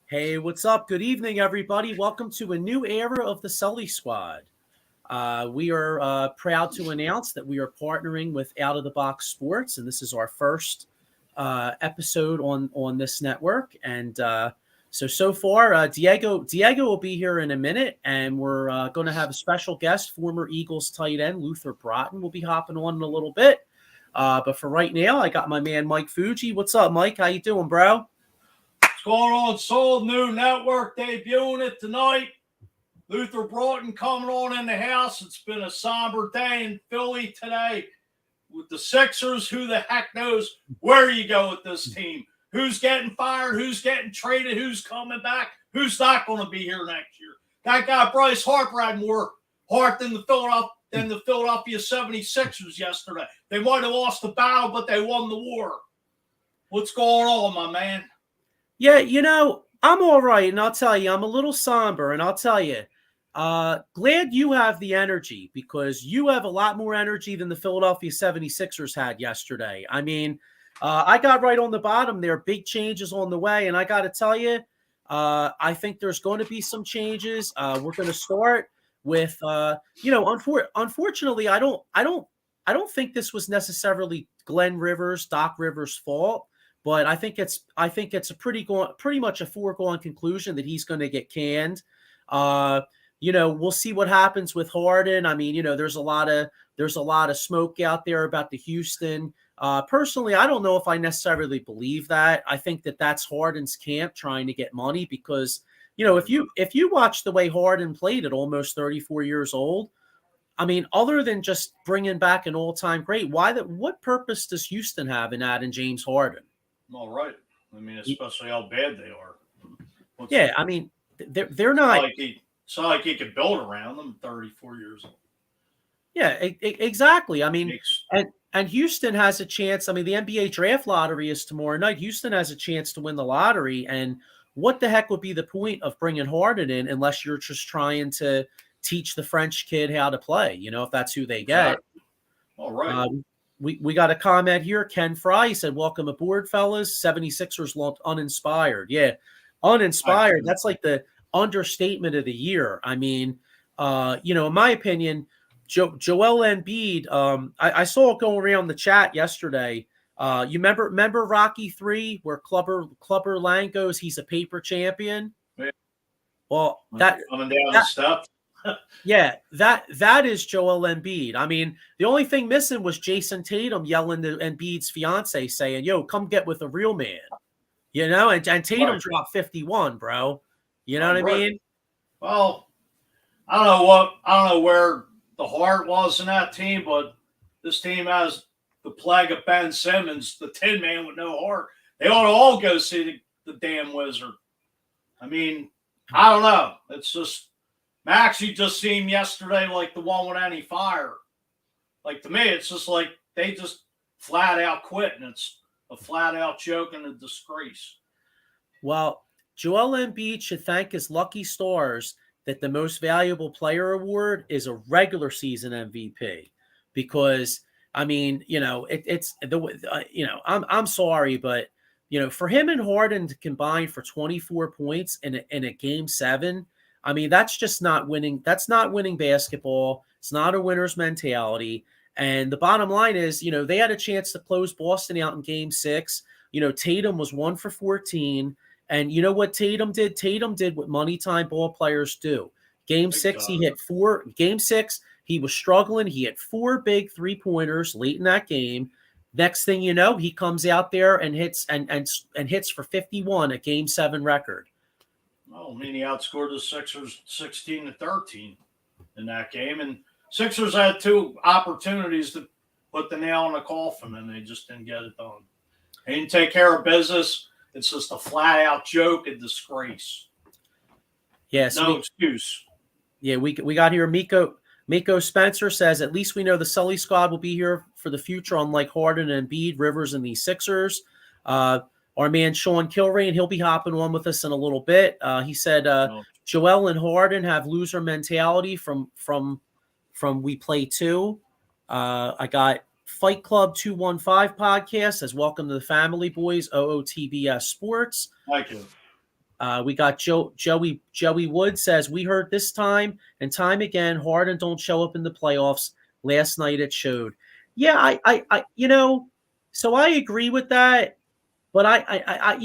Hey, what's up? Good evening, everybody. Welcome to a new era of the Sully Squad. We are proud to announce that we are partnering with Out of the Box Sports, and this is our first episode on this network. And so far, Diego will be here in a minute, and we're going to have a special guest, former Eagles tight end Luther Broughton, will be hopping on in a little bit. But for right now, I got my man Mike Fuji. What's up, Mike? How you doing, bro? What's going on, Soul New Network? Debuting it tonight. Luther Broughton coming on in the house. It's been a somber day in Philly today with the Sixers. Who the heck knows where you go with this team? Who's getting fired? Who's getting traded? Who's coming back? Who's not going to be here next year? That guy Bryce Harper had more heart than the Philadelphia 76ers yesterday. They might have lost the battle, but they won the war. What's going on, my man? Yeah, I'm all right, and I'll tell you, I'm a little somber, and I'll tell you, glad you have the energy, because you have a lot more energy than the Philadelphia 76ers had yesterday. I mean, I got right on the bottom there, big changes on the way, and I got to tell you, I think there's going to be some changes. We're going to start with, unfortunately, I don't think this was necessarily Glenn Rivers, Doc Rivers' fault. But I think it's a pretty much a foregone conclusion that he's going to get canned. We'll see what happens with Harden. I mean, there's a lot of smoke out there about the Houston. Personally, I don't know if I necessarily believe that. I think that that's Harden's camp trying to get money, because if you watch the way Harden played at almost 34 years old, I mean, other than just bringing back an all-time great, what purpose does Houston have in adding James Harden? All right. I mean, especially how bad they are. I mean, they're not. It's not like he could build around them. 34 years old. Yeah, exactly. I mean, and Houston has a chance. I mean, the NBA draft lottery is tomorrow night. Houston has a chance to win the lottery, and what the heck would be the point of bringing Harden in unless you're just trying to teach the French kid how to play? If that's who they get. Exactly. All right. We got a comment here. Ken Fry said, "Welcome aboard, fellas. 76ers looked uninspired." Yeah, uninspired. That's like the understatement of the year. I mean, in my opinion, Joel Embiid. I saw it going around the chat yesterday. You remember Rocky 3, where Clubber Lang goes, he's a paper champion. Yeah. Well, that coming down the steps. Yeah, that is Joel Embiid. I mean, the only thing missing was Jason Tatum yelling to Embiid's fiance, saying, "Yo, come get with a real man." And Tatum dropped 51, bro. You know what I mean? Well, I don't know where the heart was in that team, but this team has the plague of Ben Simmons, the Tin Man with no heart. They ought to all go see the damn Wizard. I mean, I don't know. It's just. Max, you just seemed yesterday like the one with any fire. Like, to me, it's just like they just flat out quit, and it's a flat out joke and a disgrace. Well, Joel Embiid should thank his lucky stars that the Most Valuable Player award is a regular season MVP, because I mean, I'm sorry, but for him and Harden to combine for 24 points in a game 7. I mean, that's just not winning. That's not winning basketball. It's not a winner's mentality. And the bottom line is, they had a chance to close Boston out in game 6. Tatum was 1 for 14. And you know what Tatum did? Tatum did what money time ball players do. Game 6, he hit 4. Game 6, he was struggling. He hit 4 big 3-pointers late in that game. Next thing you know, he comes out there and hits and hits for 51, a game 7 record. Well, I mean, he outscored the Sixers 16-13 in that game. And Sixers had 2 opportunities to put the nail in the coffin, and they just didn't get it done. They didn't take care of business. It's just a flat-out joke and disgrace. Yeah, no excuse. Yeah, we got here. Miko Spencer says, "At least we know the Sully Squad will be here for the future, unlike Harden and Embiid, Rivers, and the Sixers." Our man Sean Kilrain, he'll be hopping on with us in a little bit. He said Joel and Harden have loser mentality from We Play 2. I got Fight Club 215 podcast says, "Welcome to the family, boys. OOTBS Sports." Thank you. We got Joey Wood says, we heard this time and time again, Harden don't show up in the playoffs. Last night it showed. Yeah, so I agree with that, but I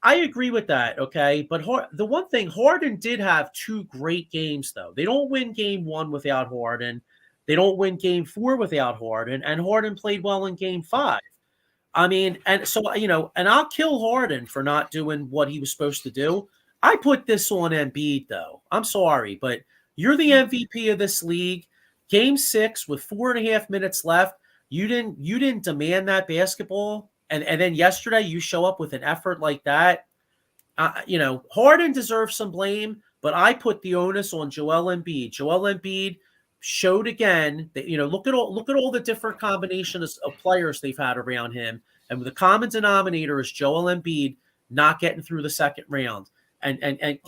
agree with that. Okay, but the one thing, Harden did have 2 great games though. They don't win game 1 without Harden. They don't win game 4 without Harden, and Harden played well in game 5. I mean, and so, and I'll kill Harden for not doing what he was supposed to do. I put this on Embiid, though. I'm sorry, but you're the MVP of this league. Game 6 with 4.5 minutes left. You didn't demand that basketball, and then yesterday you show up with an effort like that. Harden deserves some blame, but I put the onus on Joel Embiid. Joel Embiid showed again that look at all the different combinations of players they've had around him, and the common denominator is Joel Embiid not getting through the second round. And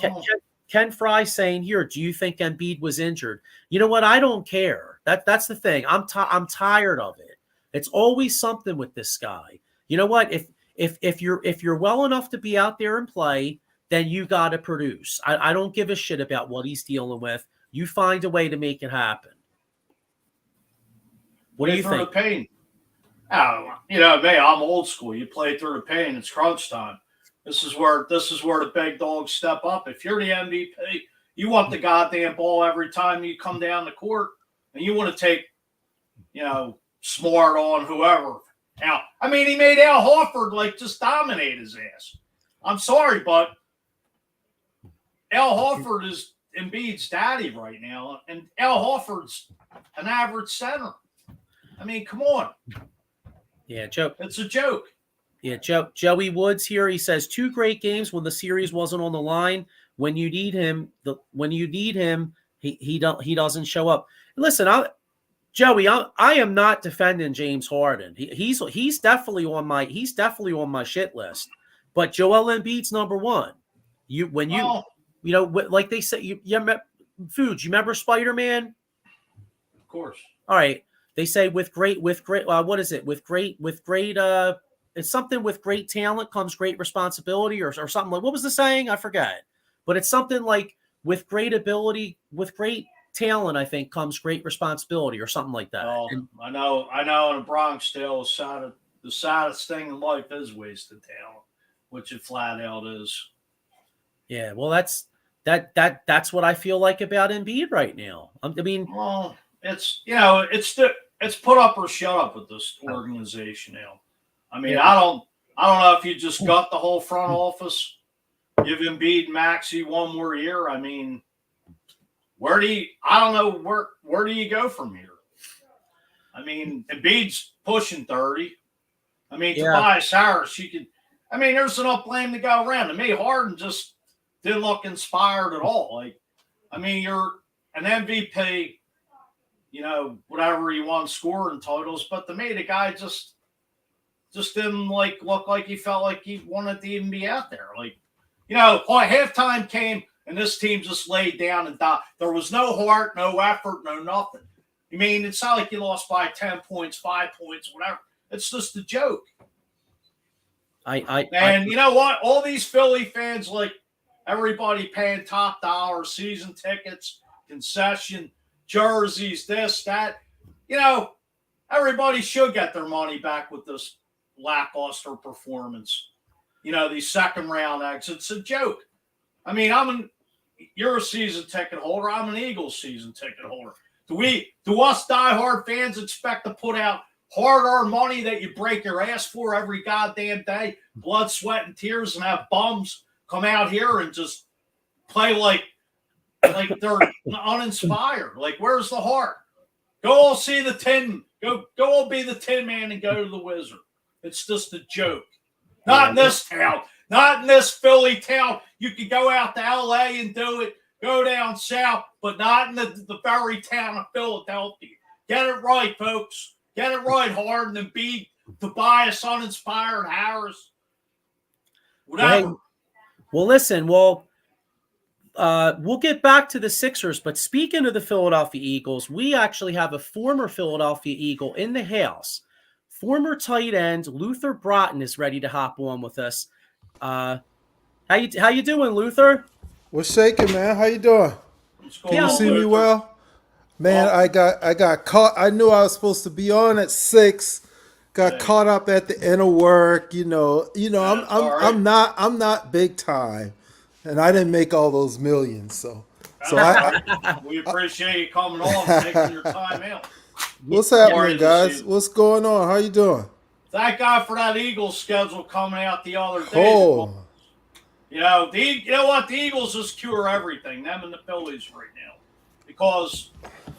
Ken Fry saying here, do you think Embiid was injured? You know what? I don't care. That's the thing. I'm tired of it. It's always something with this guy. You know what? If you're well enough to be out there and play, then you got to produce. I don't give a shit about what he's dealing with. You find a way to make it happen. What do you think? The pain. Oh, me, I'm old school. You play through the pain. It's crunch time. This is where the big dogs step up. If you're the MVP, you want the goddamn ball every time you come down the court, and you want to take, Smart on whoever. Now, he made Al Horford just dominate his ass. I'm sorry, but Al Horford is Embiid's daddy right now, and Al Horford's an average center. Come on. Yeah, Joe. It's a joke. Yeah, Joey Woods here. He says 2 great games when the series wasn't on the line. When you need him, he doesn't show up. Listen, I am not defending James Harden. He's definitely on my shit list. But Joel Embiid's number 1. Like they say, you remember Spider-Man? Of course. All right. They say with great, what is it? It's something with great talent comes great responsibility or something like, what was the saying? I forget. But it's something like with great ability, with great talent, I think comes great responsibility or something like that. Oh, I know in the Bronx still the saddest thing in life is wasted talent, which it flat out is. Yeah, well, that's what I feel like about Embiid right now. Well, it's it's put up or shut up with this organization now. I don't know if you just got the whole front office, give Embiid Maxey one more year. Where do you go from here? Embiid's pushing 30. Tobias Harris, there's enough blame to go around. To me, Harden just didn't look inspired at all. You're an MVP, whatever you want scoring titles, but to me, the guy just didn't look like he felt like he wanted to even be out there. Halftime came and this team just laid down and died. There was no heart, no effort, no nothing. It's not like you lost by 10 points, 5 points, whatever. It's just a joke. You know what? All these Philly fans, everybody paying top dollar, season tickets, concession, jerseys, this, that. Everybody should get their money back with this lackluster performance. These second round exits. It's a joke. You're a season ticket holder. I'm an Eagles season ticket holder. Do us diehard fans expect to put out hard-earned money that you break your ass for every goddamn day, blood, sweat, and tears, and have bums come out here and just play like they're uninspired? Where's the heart? Go all see the Tin. Go all be the Tin Man and go to the Wizard. It's just a joke. Not in this town. Not in this Philly town. You could go out to L.A. and do it. Go down south, but not in the very town of Philadelphia. Get it right, folks. Get it right, Harden, and beat Tobias, uninspired Harris. Whatever. Well, listen. We'll get back to the Sixers, but speaking of the Philadelphia Eagles, we actually have a former Philadelphia Eagle in the house. Former tight end Luther Broughton is ready to hop on with us. How you doing, Luther? What's shaking, man? How you doing? What's Can going Yeah, you I'm on, see good. me Luther? well? Man, Well, I got caught. I knew I was supposed to be on at 6. Got hey, caught up at the end of work. I'm that's I'm all right. I'm not I'm not big time, and I didn't make all those millions. So That's all right. We appreciate you coming on and taking your time out. what's Yeah, happening, Sorry to see guys? you. What's going on? How you doing? Thank God for that Eagles schedule coming out the other day. Oh, You know what? The Eagles just cure everything. Them and the Phillies right now, because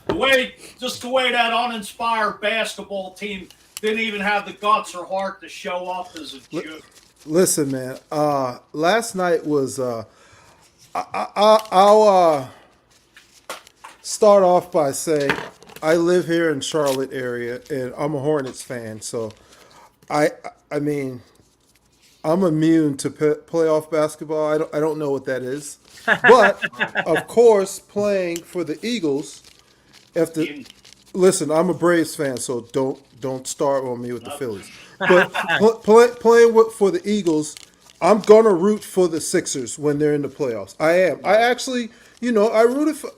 the way that uninspired basketball team didn't even have the guts or heart to show up as a joke. listen, man. Last night was. I'll start off by saying I live here in Charlotte area, and I'm a Hornets fan. So I I mean I'm immune to playoff basketball. I don't know what that is, but of course, playing for the Eagles. If the In Listen, I'm a Braves fan, so don't start on me with the nothing. Phillies. But playing for the Eagles, I'm gonna root for the Sixers when they're in the playoffs. I am. I Right. actually, I rooted for.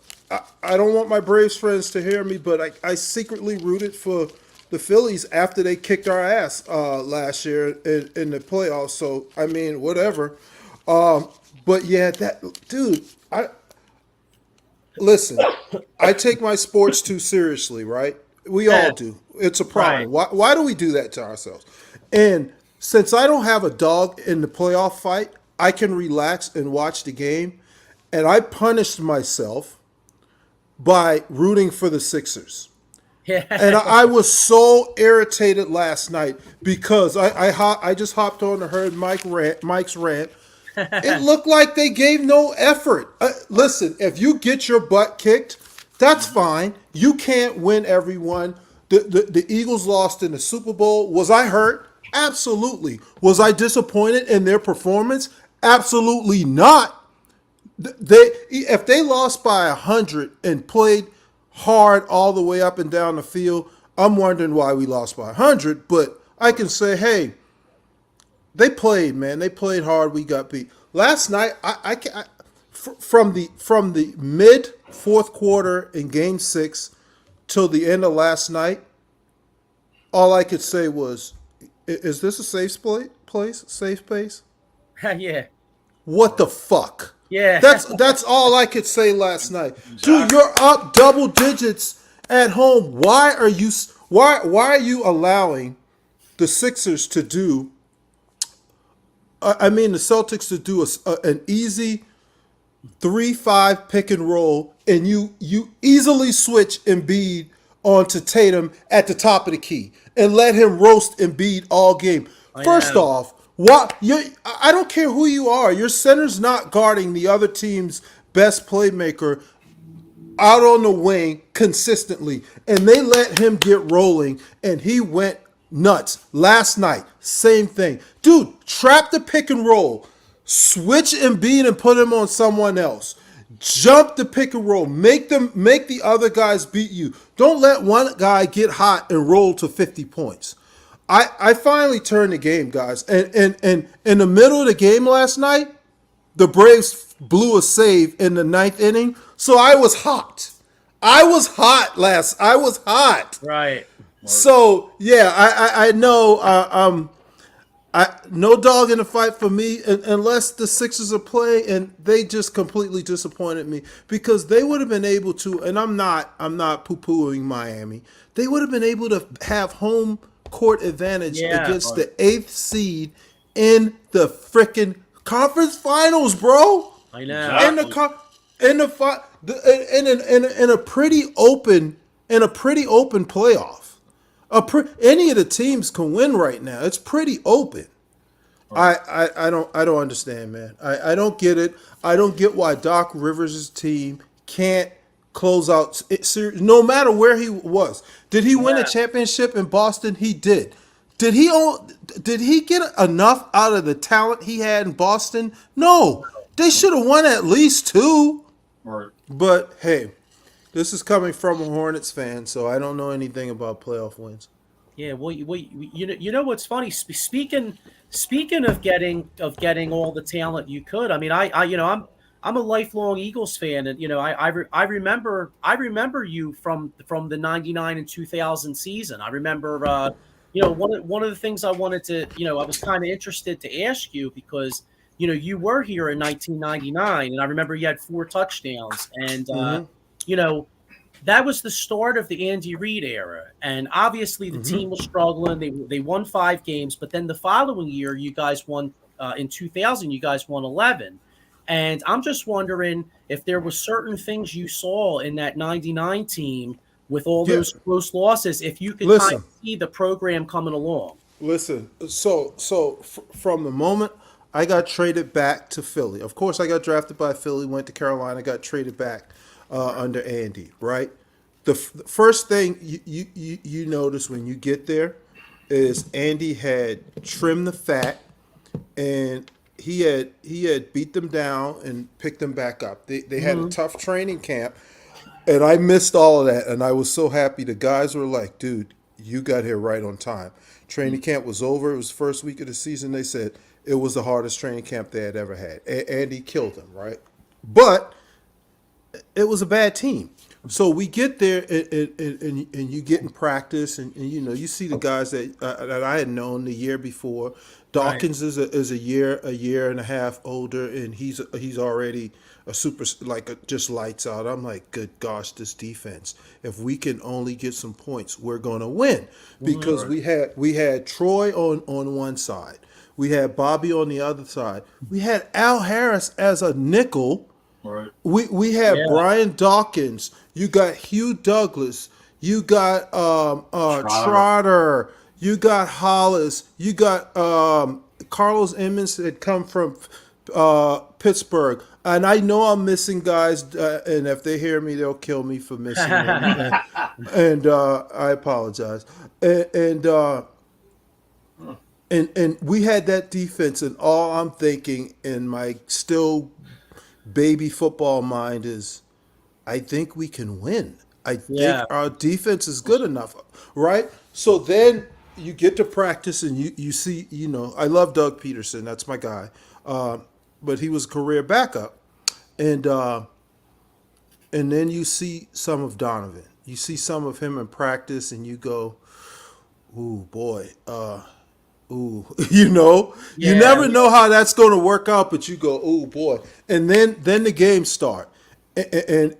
I don't want my Braves friends to hear me, but I secretly rooted for the Phillies after they kicked our ass last year in the playoffs. So I mean, whatever. But yeah, that dude, I listen. I take my sports too seriously, right? We all do. It's a right. problem. Why do we do that to ourselves? And since I don't have a dog in the playoff fight, I can relax and watch the game. And I punished myself by rooting for the Sixers. And Yeah, I was so irritated last night because I just hopped on and heard Mike's rant. It looked like they gave no effort. Listen, if you get your butt kicked, that's fine. You can't win every one. The Eagles lost in the Super Bowl. Was I hurt? Absolutely. Was I disappointed in their performance? Absolutely not. If they lost by 100 and played hard all the way up and down the field, I'm wondering why we lost by 100. But I can say, hey, they played, man. They played hard. We got beat last night. From the mid fourth quarter in Game 6 till the end of last night. All I could say was, "Is this a safe place? Safe space? yeah, What the fuck?" yeah. That's all I could say last night. Dude, Exactly. you're up double digits at home. Why are you allowing the Sixers to do? I mean, the Celtics to do an easy 3-5 pick and roll, and you easily switch Embiid onto Tatum at the top of the key and let him roast Embiid all game. I First know. off, what I don't care who you are, your center's not guarding the other team's best playmaker out on the wing consistently, and they let him get rolling, and he went nuts last night. Same thing, dude. Trap the pick and roll, switch Embiid and put him on someone else. Jump the pick and roll, make the other guys beat you. Don't let one guy get hot and roll to 50 points. I finally turned the game, guys, and in the middle of the game last night, the Braves blew a save in the ninth inning, so I was hot. I was hot. Right. So yeah, I know. No dog in the fight for me unless the Sixers are playing, and they just completely disappointed me because they would have been able to. And I'm not poo pooing Miami. They would have been able to have home court advantage Yeah. against the eighth seed in the freaking conference finals, bro. I know. In the Exactly. in the in a pretty open playoff. Any of the teams can win right now. It's pretty open. I don't understand, man. I don't get it. I don't get why Doc Rivers' team can't close out no matter where he was. Did he win a Yeah. championship in Boston? He did. Did he get enough out of the talent he had in Boston? No. They should have won at least 2. Right. But hey, this is coming from a Hornets fan, so I don't know anything about playoff wins. Yeah. Well, you know what's funny? Speaking of getting all the talent you could, I mean, I'm a lifelong Eagles fan, and I remember you from the '99 and 2000 season. I remember, one of the things I wanted to, I was kind of interested to ask you because you were here in 1999, and I remember you had 4 touchdowns, and Mm-hmm. you know that was the start of the Andy Reid era. And obviously the Mm-hmm. team was struggling. They won 5 games, but then the following year, you guys won in 2000. You guys won 11. And I'm just wondering if there were certain things you saw in that '99 team with all Yeah. those close losses, if you could kind of Listen, see the program coming along. listen. From the moment I got traded back to Philly, of course I got drafted by Philly, went to Carolina, got traded back under Andy. Right. The first thing you notice when you get there is Andy had trimmed the fat, and he had beat them down and picked them back up. They had a Hmm. tough training camp, and I missed all of that, and I was so happy. The guys were like, "Dude, you got here right on time." Training camp was over. It was the first week of the season. They said it was the hardest training camp they had ever had. Andy killed them, right? But it was a bad team. So we get there, and you get in practice, and you see the guys that I had known the year before. Right. Dawkins is a year and a half older, and he's already a super, like just lights out. I'm like, good gosh, this defense. If we can only get some points, we're gonna win, because Hmm. we had Troy on one side, we had Bobby on the other side, we had Al Harris as a nickel. Right. We had Yeah. Brian Dawkins. You got Hugh Douglas. You got Trotter. You got Hollis. You got Carlos Emmons that come from Pittsburgh. And I know I'm missing guys, and if they hear me, they'll kill me for missing them. And I apologize. And we had that defense, and all I'm thinking in my still baby football mind is, I think we can win. I think Yeah. our defense is good enough, right? So then you get to practice, and you see, I love Doug Peterson. That's my guy. But he was career backup. And then you see some of Donovan. You see some of him in practice, and you go, ooh, boy. Ooh, you Yeah. never know how that's going to work out, but you go, oh boy, and then the games start, and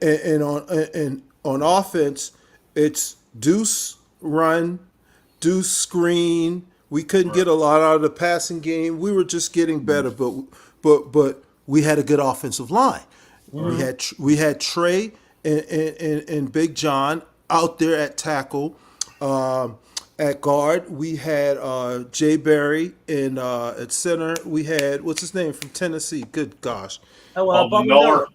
on offense, it's deuce run, deuce screen. We couldn't get a lot out of the passing game. We were just getting better, but we had a good offensive line. We Hmm. had Trey and Big John out there at tackle. At guard, we had Jay Berry, and at center, we had, what's his name from Tennessee? Good gosh, Oh, Bubba Bubba Miller. Miller.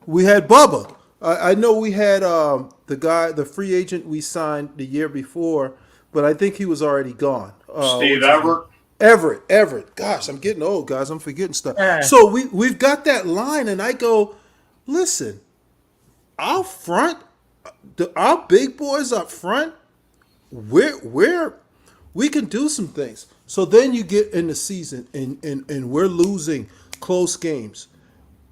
we had Bubba. I know we had the free agent we signed the year before, but I think he was already gone. Steve What's his name? Everett. Everett. Gosh, I'm getting old, guys. I'm forgetting stuff. Yeah. So we've got that line, and I go, listen, our front, our big boys up front, we're we can do some things. So then you get in the season, and we're losing close games.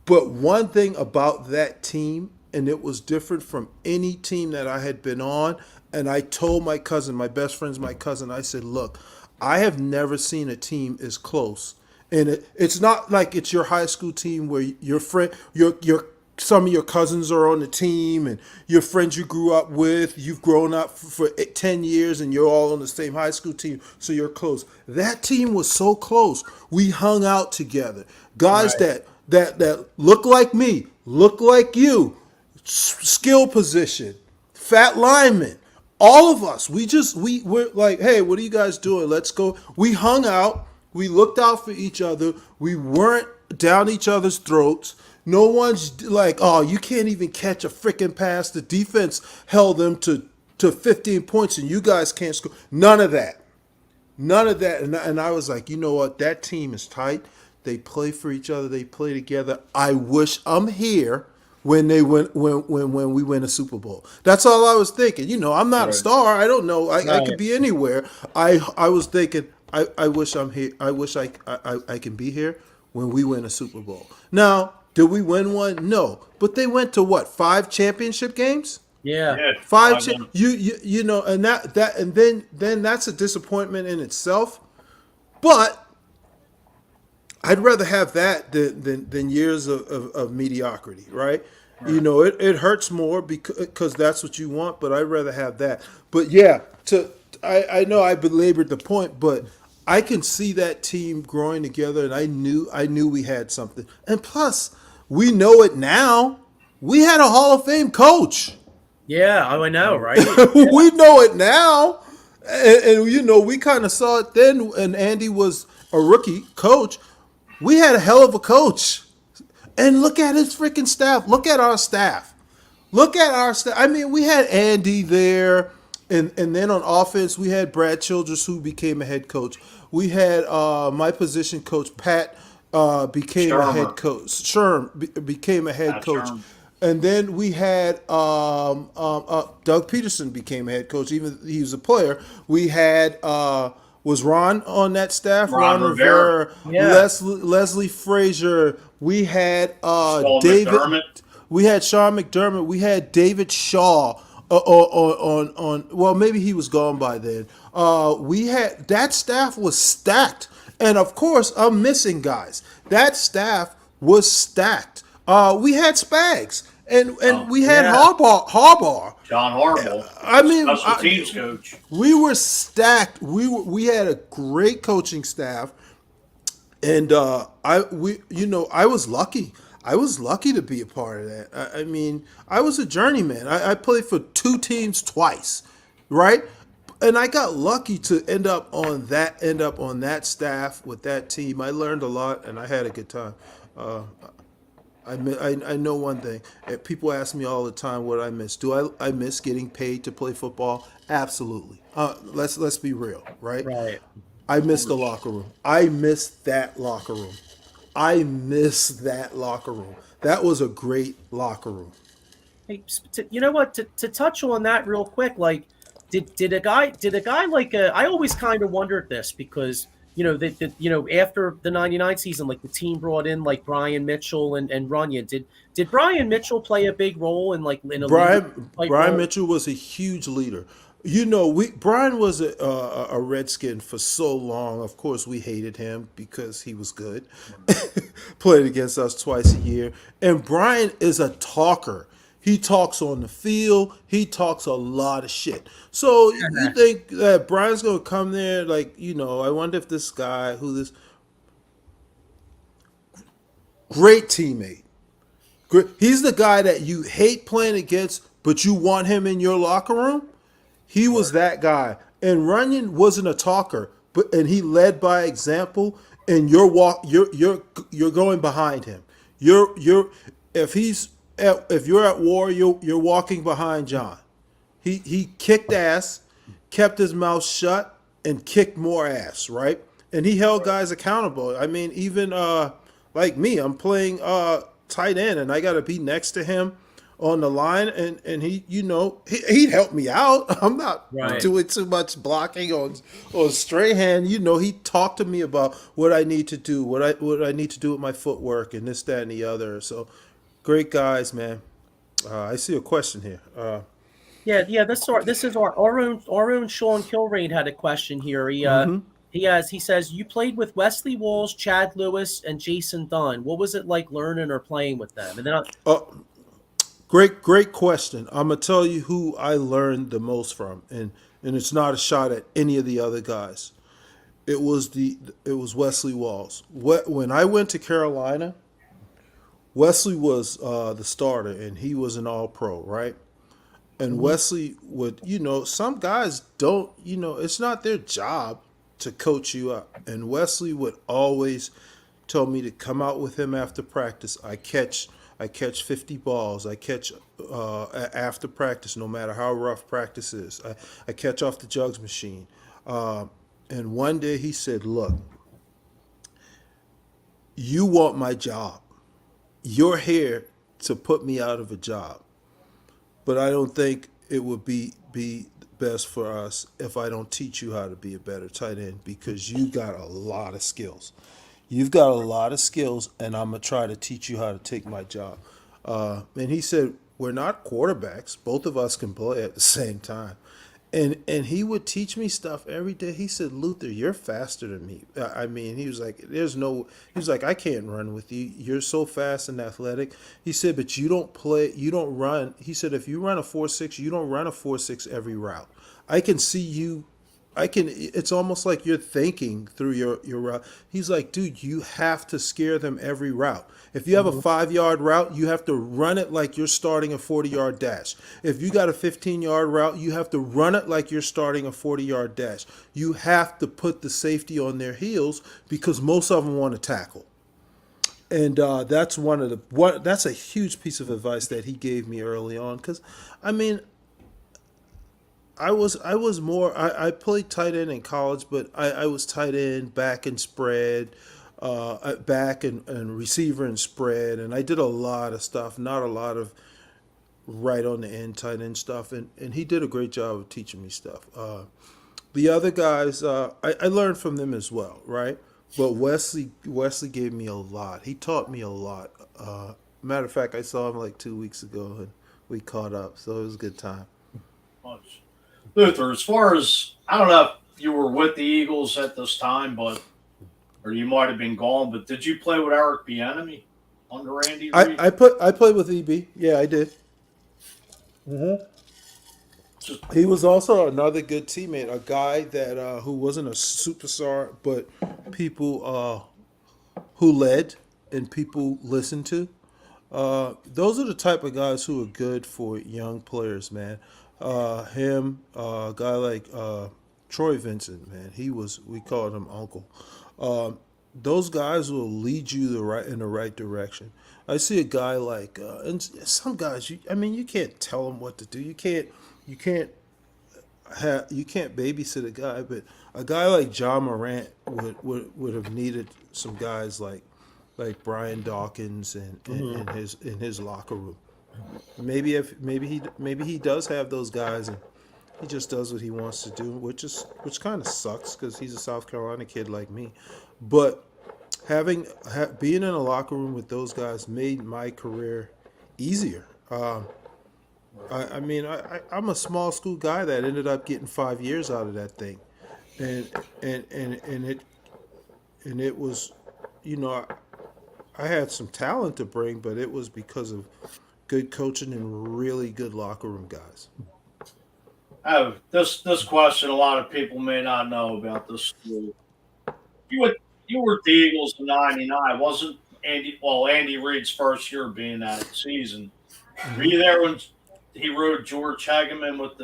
But one thing about that team, and it was different from any team that I had been on, and I told my cousin, my best friend's my cousin, I said, look, I have never seen a team as close. And it's not like it's your high school team where your friend, your some of your cousins are on the team, and your friends you grew up with, you've grown up for 10 years, and you're all on the same high school team, so you're close. That team was so close. We hung out together. Guys Right. that look like me, look like you, skill position, fat lineman, all of us. We're like, hey, what are you guys doing? Let's go. We hung out. We looked out for each other. We weren't down each other's throats. No one's like, oh, you can't even catch a freaking pass. The defense held them to 15 points, and you guys can't score. None of that. None of that. And I was like, you know what? That team is tight. They play for each other. They play together. I wish I'm here when they when we win a Super Bowl. That's all I was thinking. I'm not a Right. star. I don't know. I Right. could be anywhere. I was thinking I wish I'm here. I wish I can be here when we win a Super Bowl. Now, did we win one? No, but they went to what, 5 championship games? Yeah. Yeah, Five. I won. You know, and that and then that's a disappointment in itself. But I'd rather have that than years of mediocrity, right? You know, it hurts more because that's what you want, but I'd rather have that. But yeah, I know I belabored the point, but I can see that team growing together, and I knew we had something. And plus, we know it now. We had a Hall of Fame coach. Yeah. I know, right? We know it now. And you know, we kind of saw it then, and Andy was a rookie coach. We had a hell of a coach. And look at his freaking staff. Look at our staff. Look at our staff. I mean, we had Andy there, and then on offense, we had Brad Childress, who became a head coach. We had my position coach, Pat, became a head Shermer. coach. Became a head Pat coach. Sherm. And then we had Doug Peterson became a head coach. Even he was a player. We had was Ron on that staff? Ron Rivera, Yeah. Leslie Frazier. We had Sean David. McDermott. We had Sean McDermott. We had David Shaw. On well, maybe he was gone by then. We had that staff was stacked, and of course, I'm missing guys. That staff was stacked. We had Spags, and Oh, we had yeah. Harbaugh. John Harbaugh, I mean, special teams coach. we were stacked. We had a great coaching staff, and I was lucky. I was lucky to be a part of that. I mean, I was a journeyman. I played for 2 teams twice, right? And I got lucky to end up on that staff with that team. I learned a lot, and I had a good time. Uh, I know one thing. People ask me all the time what I miss. Do I miss getting paid to play football? Absolutely. Let's be real, right? Right. I miss the locker room. I miss that locker room. I miss that locker room. That was a great locker room. Hey, you know what? To touch on that real quick, like, did a guy like I always kind of wondered this because after the '99 season, like the team brought in like Brian Mitchell and Runyon. Did Brian Mitchell play a big role in a leadership type Brian role? Mitchell was a huge leader. You know, Brian was a Redskin for so long. Of course, we hated him because he was good. Played against us twice a year. And Brian is a talker. He talks on the field. He talks a lot of shit. So you think that Brian's gonna come there like, I wonder if this guy who this great teammate. He's the guy that you hate playing against, but you want him in your locker room. He was that guy. And Runyon wasn't a talker, and he led by example. And you're going behind him. You're if you're at war, you're walking behind John. He kicked ass, kept his mouth shut, and kicked more ass, right? And he held guys accountable. I mean, even like me, I'm playing tight end, and I got to be next to him on the line, and he'd help me out. I'm not Right. doing too much blocking on Strahan. He talked to me about what I need to do, what I need to do with my footwork, and this, that, and the other. So, great guys, man. I see a question here. Yeah. This is our own Sean Kilrain had a question here. He says you played with Wesley Walls, Chad Lewis, and Jason Dunn. What was it like learning or playing with them? And then Great question. I'm gonna tell you who I learned the most from, and it's not a shot at any of the other guys. It was Wesley Walls. When I went to Carolina, Wesley was the starter, and he was an All Pro, right? And Wesley would, some guys don't, it's not their job to coach you up. And Wesley would always tell me to come out with him after practice. I catch 50 balls. I catch after practice, no matter how rough practice is. I catch off the jugs machine. And one day he said, "Look, you want my job. You're here to put me out of a job. But I don't think it would be best for us if I don't teach you how to be a better tight end because you got a lot of skills. You've got a lot of skills, and I'm gonna try to teach you how to take my job. And he said, "We're not quarterbacks. Both of us can play at the same time." And he would teach me stuff every day. He said, "Luther, you're faster than me." I mean, he was like, "There's no." He was like, "I can't run with you. You're so fast and athletic." He said, "But you don't play. You don't run." He said, "If you run a 4.6, you don't run a 4.6 every route. I can see you. I can. It's almost like you're thinking through your route." He's like, "Dude, you have to scare them every route. If you have a 5-yard route, you have to run it like you're starting a 40-yard dash. If you got a 15-yard route, you have to run it like you're starting a 40-yard dash. You have to put the safety on their heels because most of them want to tackle." And that's that's a huge piece of advice that he gave me early on. Because, I mean, I played tight end in college, but I was tight end, back and spread, back and receiver and spread, and I did a lot of stuff, not a lot of right on the end tight end stuff, and he did a great job of teaching me stuff. The other guys, I learned from them as well, right? But Wesley gave me a lot. He taught me a lot. Matter of fact, I saw him like 2 weeks ago, and we caught up, so it was a good time. Much. Luther, as far as I don't know if you were with the Eagles at this time, but or you might have been gone, but did you play with Eric Bieniemy under Andy Reid? I played with EB. Yeah, I did. He was also another good teammate, a guy that who wasn't a superstar, but people who led and people listened to. Those are the type of guys who are good for young players, man. A guy like Troy Vincent, man. We called him Uncle. Those guys will lead you in the right direction. I see a guy like, and some guys. You can't tell them what to do. You can't babysit a guy, but a guy like John Morant would have needed some guys like Brian Dawkins and in his locker room. Maybe he does have those guys, and he just does what he wants to do, which kind of sucks because he's a South Carolina kid like me. But being in a locker room with those guys made my career easier. I'm a small school guy that ended up getting 5 years out of that thing, and it was, I had some talent to bring, but it was because of good coaching and really good locker room guys. Oh, this question, a lot of people may not know about this school. You were at the Eagles in '99, wasn't Andy Reid's first year being that season. Were you there when he rode George Hageman with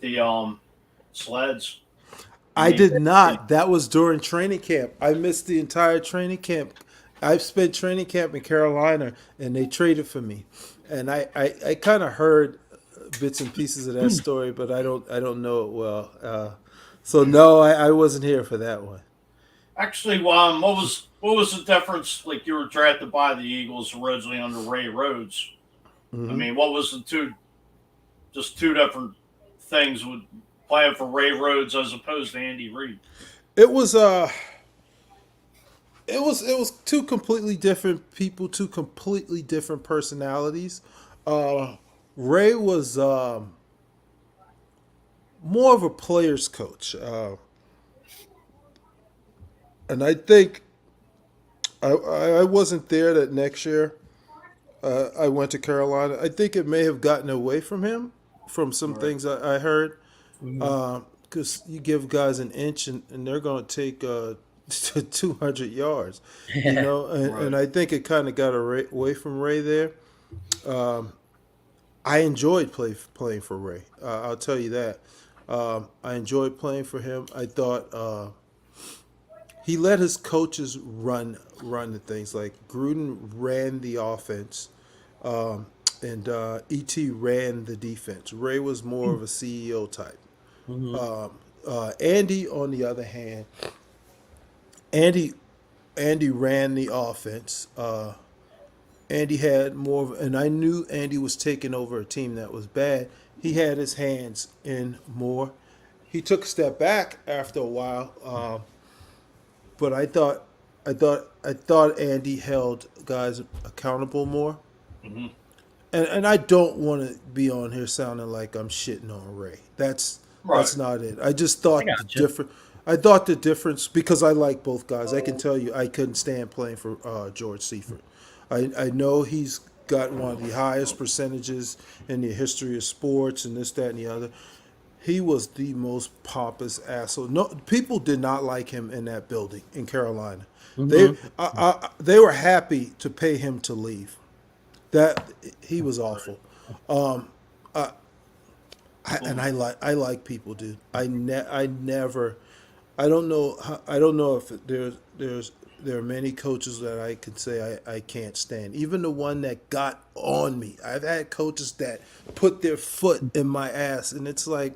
the sleds? I did not. That was during training camp. I missed the entire training camp. I spent training camp in Carolina, and they traded for me. And I kind of heard bits and pieces of that story, but I don't know it well. So no, I wasn't here for that one. Actually, what was the difference? Like, you were drafted by the Eagles originally under Ray Rhodes. I mean, what was the two different things with playing for Ray Rhodes as opposed to Andy Reid? It was two completely different people, two completely different personalities. Ray was more of a player's coach, and I think I wasn't there that next year. I went to Carolina. I think it may have gotten away from him from some things I heard, because you give guys an inch and they're going to take 200 yards, and I think it kind of got away from Ray there. I enjoyed playing for Ray. I'll tell you that. I enjoyed playing for him. I thought he let his coaches run the things. Like Gruden ran the offense, and E.T. ran the defense. Ray was more of a CEO type. Andy, on the other hand, Andy ran the offense. Andy had more of, and I knew Andy was taking over a team that was bad. He had his hands in more. He took a step back after a while, but I thought Andy held guys accountable more. Hmm. And I don't want to be on here sounding like I'm shitting on Ray. Right. That's not it. I just I thought the got you. different. I thought the difference because I like both guys. I can tell you I couldn't stand playing for George Seifert. I know he's got one of the highest percentages in the history of sports and this, that, and the other. He was the most pompous asshole. No, people did not like him in that building in Carolina. They Hmm. they were happy to pay him to leave. That he was awful. I like people, dude. I never. I don't know if there are many coaches that I could say I can't stand. Even the one that got on me. I've had coaches that put their foot in my ass, and it's like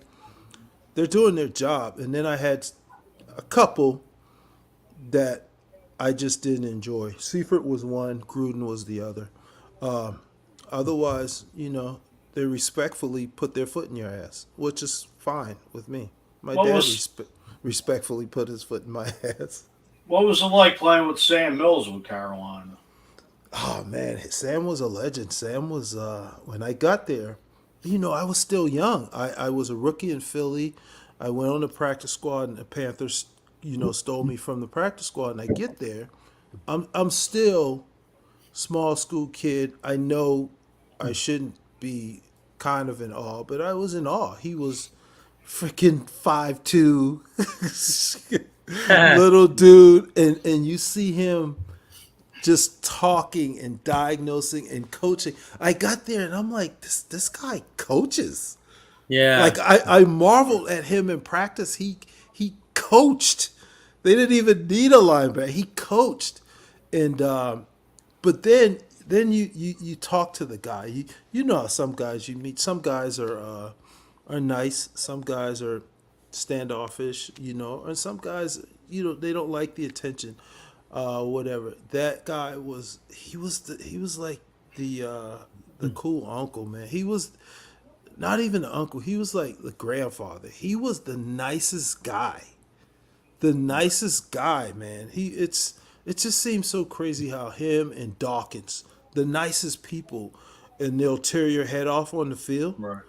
they're doing their job. And then I had a couple that I just didn't enjoy. Seifert was one, Gruden was the other. Otherwise, they respectfully put their foot in your ass, which is fine with me. My What dad was respectfully put his foot in my ass. what was it like playing with Sam Mills with Carolina? Oh man, Sam was a legend. Sam was when I got there, I was still young. I was a rookie in Philly. I went on the practice squad and the Panthers, stole me from the practice squad and I get there. I'm still small school kid. I know I shouldn't be kind of in awe, but I was in awe. He was freaking 5'2", little dude, and you see him just talking and diagnosing and coaching. I got there and I'm like, this guy coaches. Yeah. Like I marveled at him in practice. He coached. They didn't even need a linebacker. He coached, and but then you talk to the guy. You know how some guys you meet. Some guys are nice. Some guys are standoffish. And some guys they don't like the attention. Whatever. That guy was. He was like the cool uncle, man. He was not even the uncle. He was like the grandfather. He was the nicest guy. The nicest guy, man. It just seems so crazy how him and Dawkins, the nicest people, and they'll tear your head off on the field. Right.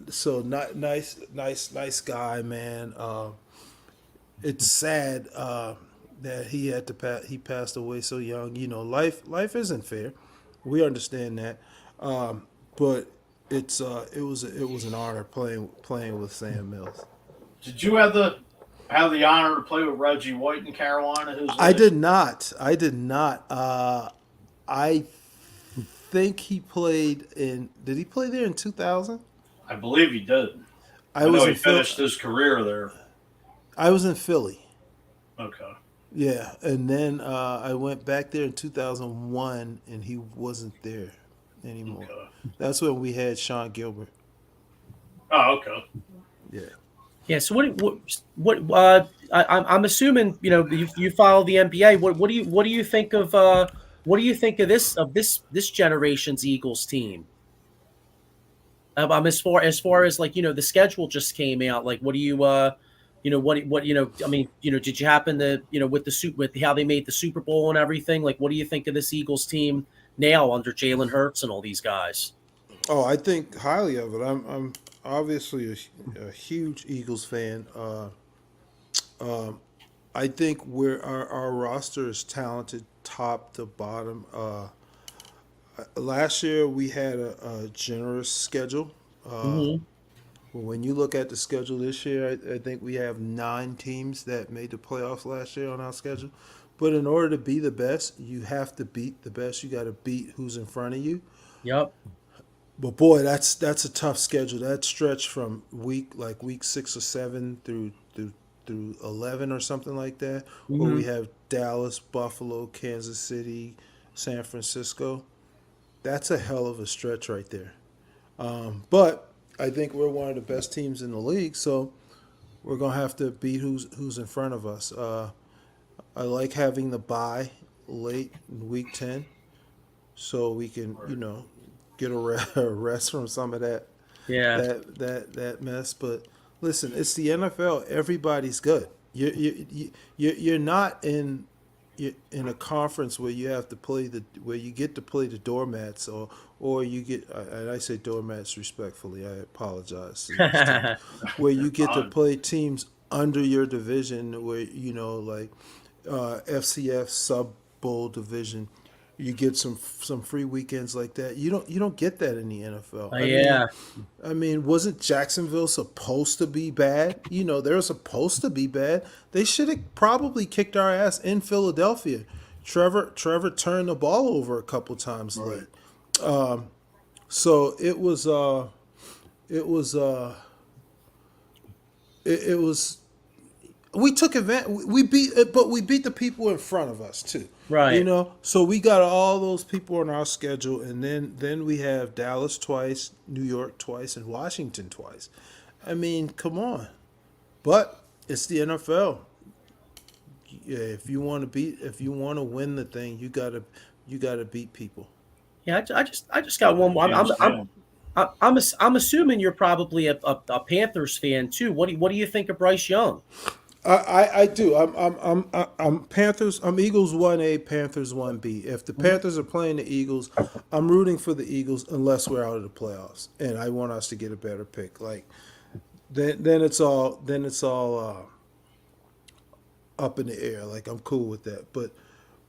So not nice guy, man. It's sad that he had to he passed away so young. Life isn't fair. We understand that, but it was an honor playing with Sam Mills. Did you have the honor to play with Reggie White in Carolina? His I days? did not. I did not. I think he played in. Did he play there in 2000? I believe he did. I I was know he in Phil. finished his career there. I was in Philly. Okay. Yeah, and then I went back there in 2001, and he wasn't there anymore. Okay. That's when we had Sean Gilbert. Oh, okay. Yeah. Yeah. So I'm assuming you follow the NBA. What do you think of this generation's Eagles team? As far as like the schedule just came out. Like, what do you what I mean, did you happen to with with how they made the Super Bowl and everything? Like, what do you think of this Eagles team now under Jalen Hurts and all these guys? Oh, I think highly of it. I'm obviously a huge Eagles fan. I think our roster is talented top to bottom. Last year we had a generous schedule. Hmm. When you look at the schedule this year, I think we have 9 teams that made the playoffs last year on our schedule. But in order to be the best, you have to beat the best. You got to beat who's in front of you. Yep. But boy, that's a tough schedule. That stretch from week 6 or 7 through 11 or something like that, where Hmm. we have Dallas, Buffalo, Kansas City, San Francisco. That's a hell of a stretch right there. But I think we're one of the best teams in the league, so we're gonna have to beat who's in front of us. I like having the bye late in week 10 so we can, get a rest from some of that Yeah. that mess. But listen, it's the NFL. Everybody's good. You're not in a conference where you have to play where you get to play the doormats, or you get, and I say doormats respectfully. I apologize to these teams, where you get to play teams under your division, where like FCF sub bowl division. You get some free weekends like that. You don't get that in the NFL. Yeah. I mean, wasn't Jacksonville supposed to be bad? They were supposed to be bad. They should have probably kicked our ass in Philadelphia. Trevor turned the ball over a couple times late. So it was we took advantage. We beat the people in front of us too. Right. So we got all those people on our schedule, and then we have Dallas twice, New York twice, and Washington twice. I mean, come on. But it's the NFL. Yeah, if you want to win the thing, you gotta beat people. Yeah, I just got one more. I'm assuming you're probably a Panthers fan too. What do you think of Bryce Young? I do. I'm Panthers. I'm Eagles 1A, Panthers 1B. If the Panthers are playing the Eagles, I'm rooting for the Eagles unless we're out of the playoffs, and I want us to get a better pick. Like then it's all up in the air. Like I'm cool with that. But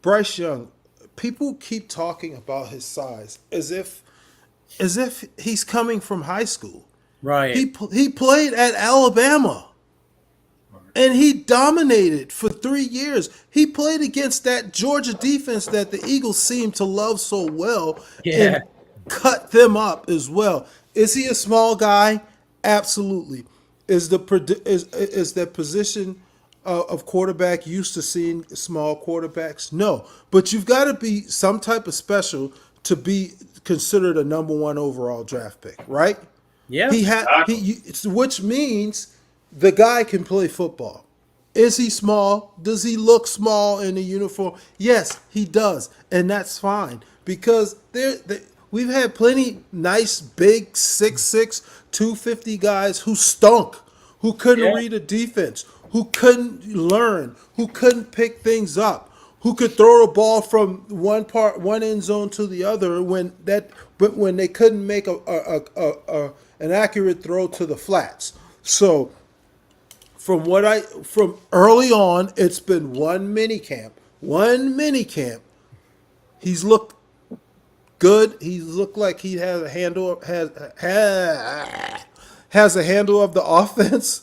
Bryce Young, people keep talking about his size as if he's coming from high school. Right. He played at Alabama. And he dominated for 3 years. He played against that Georgia defense that the Eagles seem to love so well, Yeah. and cut them up as well. Is he a small guy? Absolutely. Is that position of quarterback used to seeing small quarterbacks? No. But you've got to be some type of special to be considered a number 1 overall draft pick, right? Yeah. Which means the guy can play football. Is he small? Does he look small in the uniform? Yes, he does. And that's fine because we've had plenty nice, big, 6'6", 250 guys who stunk, who couldn't read a defense, who couldn't learn, who couldn't pick things up, who could throw the ball from one end zone to the other when they couldn't make an accurate throw to the flats. So from early on, it's been one mini camp. He's looked good. He's looked like he has a handle of the offense,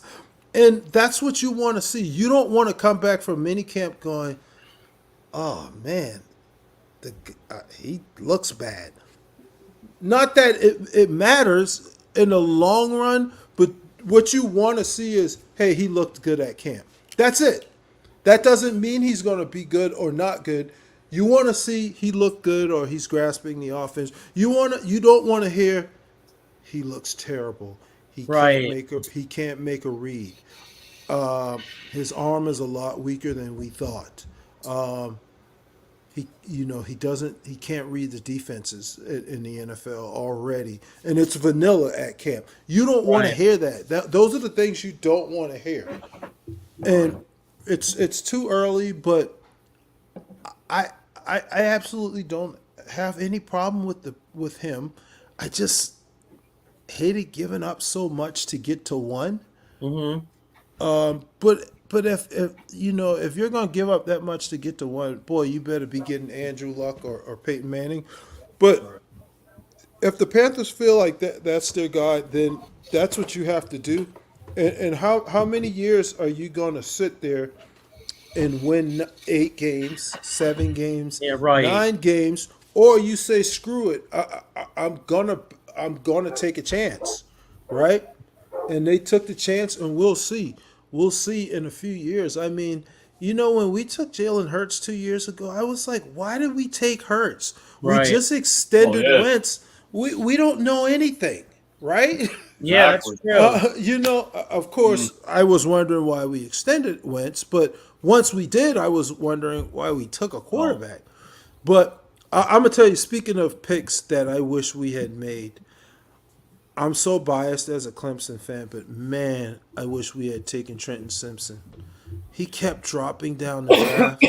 and that's what you want to see. You don't want to come back from mini camp going, "Oh man, he looks bad." Not that it matters in the long run, but what you want to see is, hey, he looked good at camp. That's it. That doesn't mean he's going to be good or not good. You want to see he looked good or he's grasping the offense. You don't want to hear he looks terrible. He can't make a read. His arm is a lot weaker than we thought. He can't read the defenses in the NFL already, and it's vanilla at camp. You don't want to hear that. Those are the things you don't want to hear, and it's too early. But I absolutely don't have any problem with him. I just hated giving up so much to get to one. Mm-hmm. But if you're gonna give up that much to get to one, boy, you better be getting Andrew Luck or Peyton Manning. But if the Panthers feel like that's their guy, then that's what you have to do. And how many years are you gonna sit there and win 8 games, 7 games, 9 games, or you say screw it, I'm gonna take a chance, right? And they took the chance, and we'll see. We'll see in a few years. I mean, when we took Jalen Hurts 2 years ago, I was like, why did we take Hurts? Right. We just extended Wentz. We don't know anything, right? Yeah, that's true. Of course, I was wondering why we extended Wentz, but once we did, I was wondering why we took a quarterback. But I'm gonna tell you. Speaking of picks that I wish we had made, I'm so biased as a Clemson fan, but man, I wish we had taken Trenton Simpson. He kept dropping down the draft,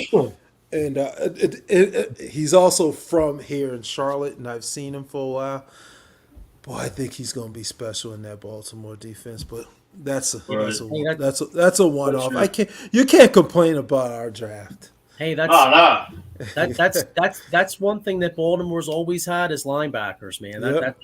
and he's also from here in Charlotte, and I've seen him for a while. Boy, I think he's going to be special in that Baltimore defense. But that's a Right. that's a Hey, that's a one off. Sure. You can't complain about our draft. hey, Oh, no. that's one thing that Baltimore's always had is linebackers, man. Yep.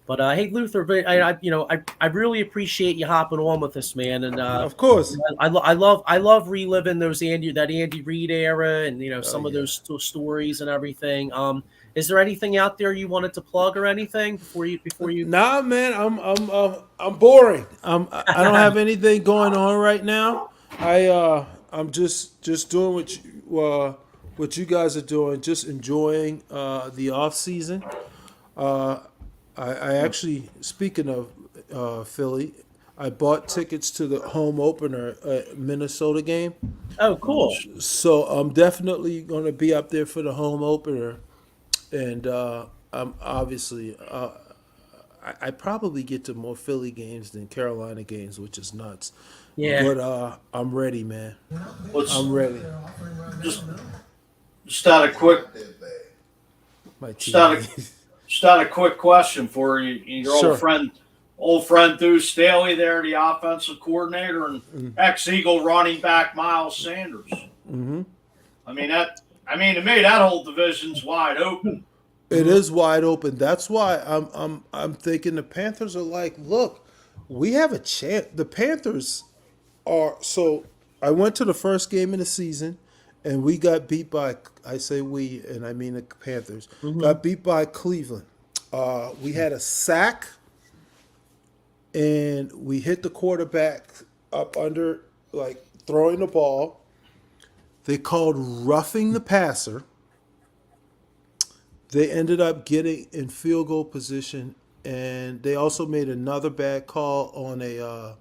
But hey, Luther, I really appreciate you hopping on with us, man. And Of course. I love reliving that Andy Reid era, and some of yeah. those stories and everything. Is there anything out there you wanted to plug or anything before you? Nah, man, I'm boring. I don't have anything going on right now. I'm just doing what you guys are doing, just enjoying the off season. I actually, speaking of Philly, I bought tickets to the home opener Minnesota game, Oh, cool. so I'm definitely going to be up there for the home opener, and I'm obviously I probably get to more Philly games than Carolina games, which is nuts. Yeah. But I'm ready, man. Let's I'm ready. just start a quick My start team. a, start a quick question for you. Your Sure. old friend Deuce Staley there, the offensive coordinator, and ex-Eagle running back Miles Sanders. Mm-hmm. I mean to me that whole division's wide open. It is wide open. That's why I'm thinking the Panthers are like, look, we have a chance. The Panthers are so. I went to the first game of the season, and we got beat by. I say we, and I mean the Panthers got beat by Cleveland. We had a sack, and we hit the quarterback up under, like throwing the ball. They called roughing the passer. They ended up getting in field goal position, and they also made another bad call on a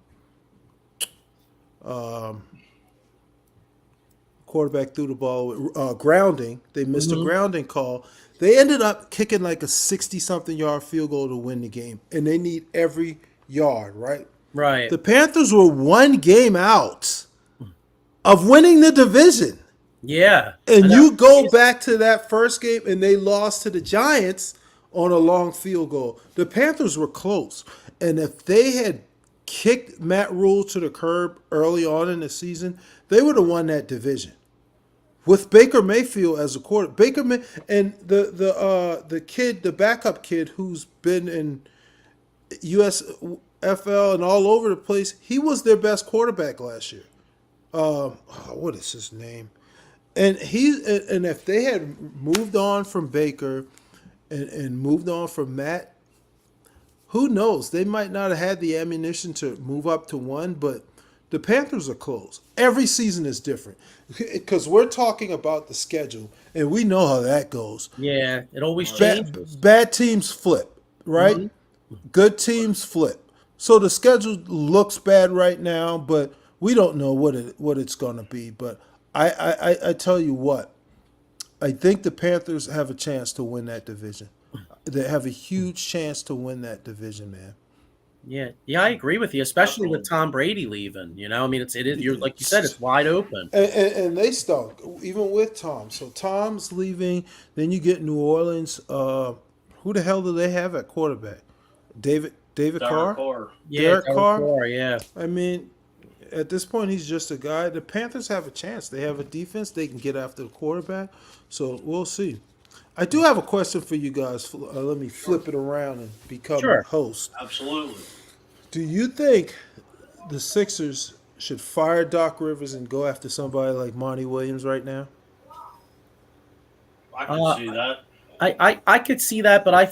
quarterback threw the ball with grounding. They missed a grounding call. They ended up kicking like a 60-something yard field goal to win the game, and they need every yard, right? Right. The Panthers were one game out of winning the division. Yeah. And I know. you go back to that first game, and they lost to the Giants on a long field goal. The Panthers were close. And if they had kicked Matt Rule to the curb early on in the season, they would have won that division. With Baker Mayfield as a quarter, and the kid, the backup kid who's been in USFL and all over the place, he was their best quarterback last year. What is his name? And if they had moved on from Baker and moved on from Matt, who knows? They might not have had the ammunition to move up to one, but the Panthers are close. Every season is different because we're talking about the schedule, and we know how that goes. Yeah. It always changes. Bad teams flip, right? Good teams flip. So the schedule looks bad right now, but we don't know what it's going to be. But I tell you what, I think the Panthers have a chance to win that division. They have a huge chance to win that division, man. Yeah, I agree with you, especially with Tom Brady leaving. I mean, you're like you said, it's wide open. And they stunk, even with Tom. So Tom's leaving. Then you get New Orleans. Who the hell do they have at quarterback? David Carr? Yeah, Derek Carr? Yeah. I mean, at this point, he's just a guy. The Panthers have a chance. They have a defense. They can get after the quarterback. So we'll see. I do have a question for you guys. Let me flip it around and become Sure. a host. Absolutely. Do you think the Sixers should fire Doc Rivers and go after somebody like Monty Williams right now? I can see that. I could see that, but I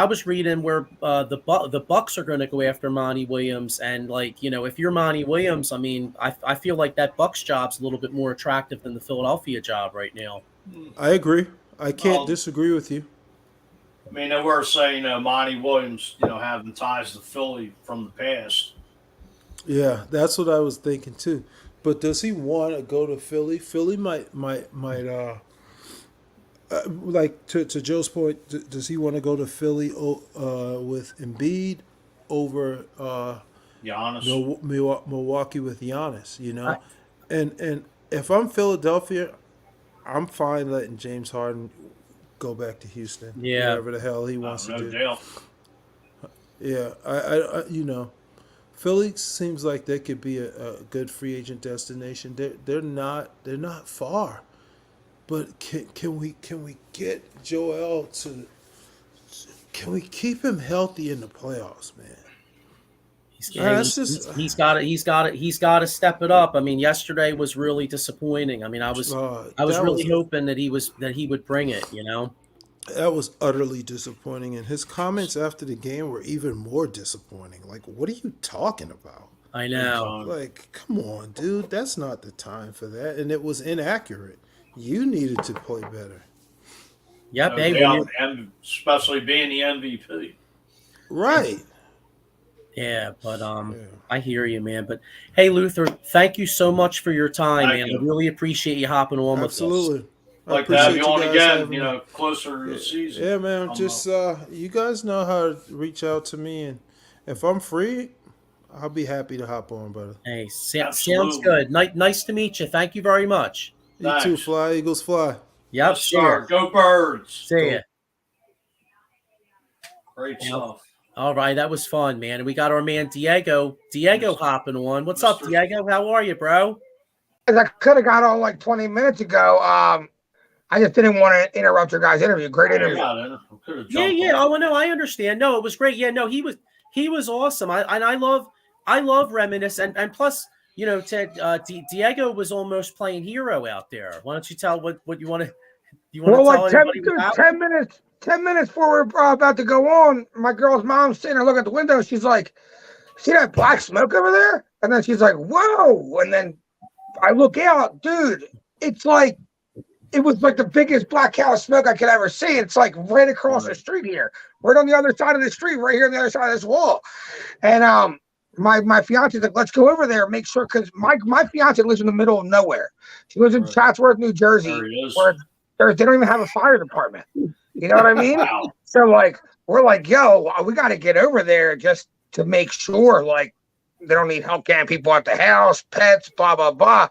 was reading where the Bucks are going to go after Monty Williams, and if you're Monty Williams, I feel like that Bucks job's a little bit more attractive than the Philadelphia job right now. I agree. I can't disagree with you. I mean, they were saying Monty Williams, having ties to Philly from the past. Yeah, that's what I was thinking too. But does he want to go to Philly? Philly might Like to Joe's point, does he want to go to Philly with Embiid over Giannis. Milwaukee with Giannis? You know, and if I'm Philadelphia, I'm fine letting James Harden go back to Houston, Yeah. whatever the hell he wants to No do. doubt. Yeah, I you know, Philly seems like they could be a good free agent destination. They're not far, but can we get Joel to? Can we keep him healthy in the playoffs, man? He's got to step it up. I mean, yesterday was really disappointing. I mean, I was really hoping that he would bring it. You know, that was utterly disappointing, and his comments after the game were even more disappointing. Like, what are you talking about? I know. Like, come on, dude, that's not the time for that, and it was inaccurate. You needed to play better. Yep, and especially being the MVP. Right. Yeah, but I hear you, man. But hey, Luther, thank you so much for your time, man. I really appreciate you hopping on with us. Absolutely. Like to have you on again, closer to the season. Yeah, man. Just you guys know how to reach out to me, and if I'm free, I'll be happy to hop on, brother. Hey, sounds good. Nice to meet you. Thank you very much. You too. Fly, Eagles, fly. Yep, yes, sir. Go Birds. See ya. Great stuff. All right, that was fun, man. And we got our man Diego hopping on. What's up, Diego? How are you, bro? I could have got on like 20 minutes ago. I just didn't want to interrupt your guys' interview. Great interview. Yeah. Oh no, I understand. No, it was great. Yeah, no, he was awesome. I love Reminisce, and plus, Ted, Diego was almost playing hero out there. Why don't you tell what you want to? Well, like 10 minutes. 10 minutes before we're about to go on, my girl's mom's sitting there looking at the window. She's like, "See that black smoke over there?" And then she's like, "Whoa!" And then I look out, dude. It was like the biggest black cloud of smoke I could ever see. It's like right across the street here, right on the other side of the street, right here on the other side of this wall. And my fiance's like, "Let's go over there and make sure," because my fiance lives in the middle of nowhere. She lives in Chatsworth, New Jersey, where they don't even have a fire department. You know what I mean? Wow. So we're like, "Yo, we got to get over there just to make sure they don't need help getting people at the house, pets, blah blah blah."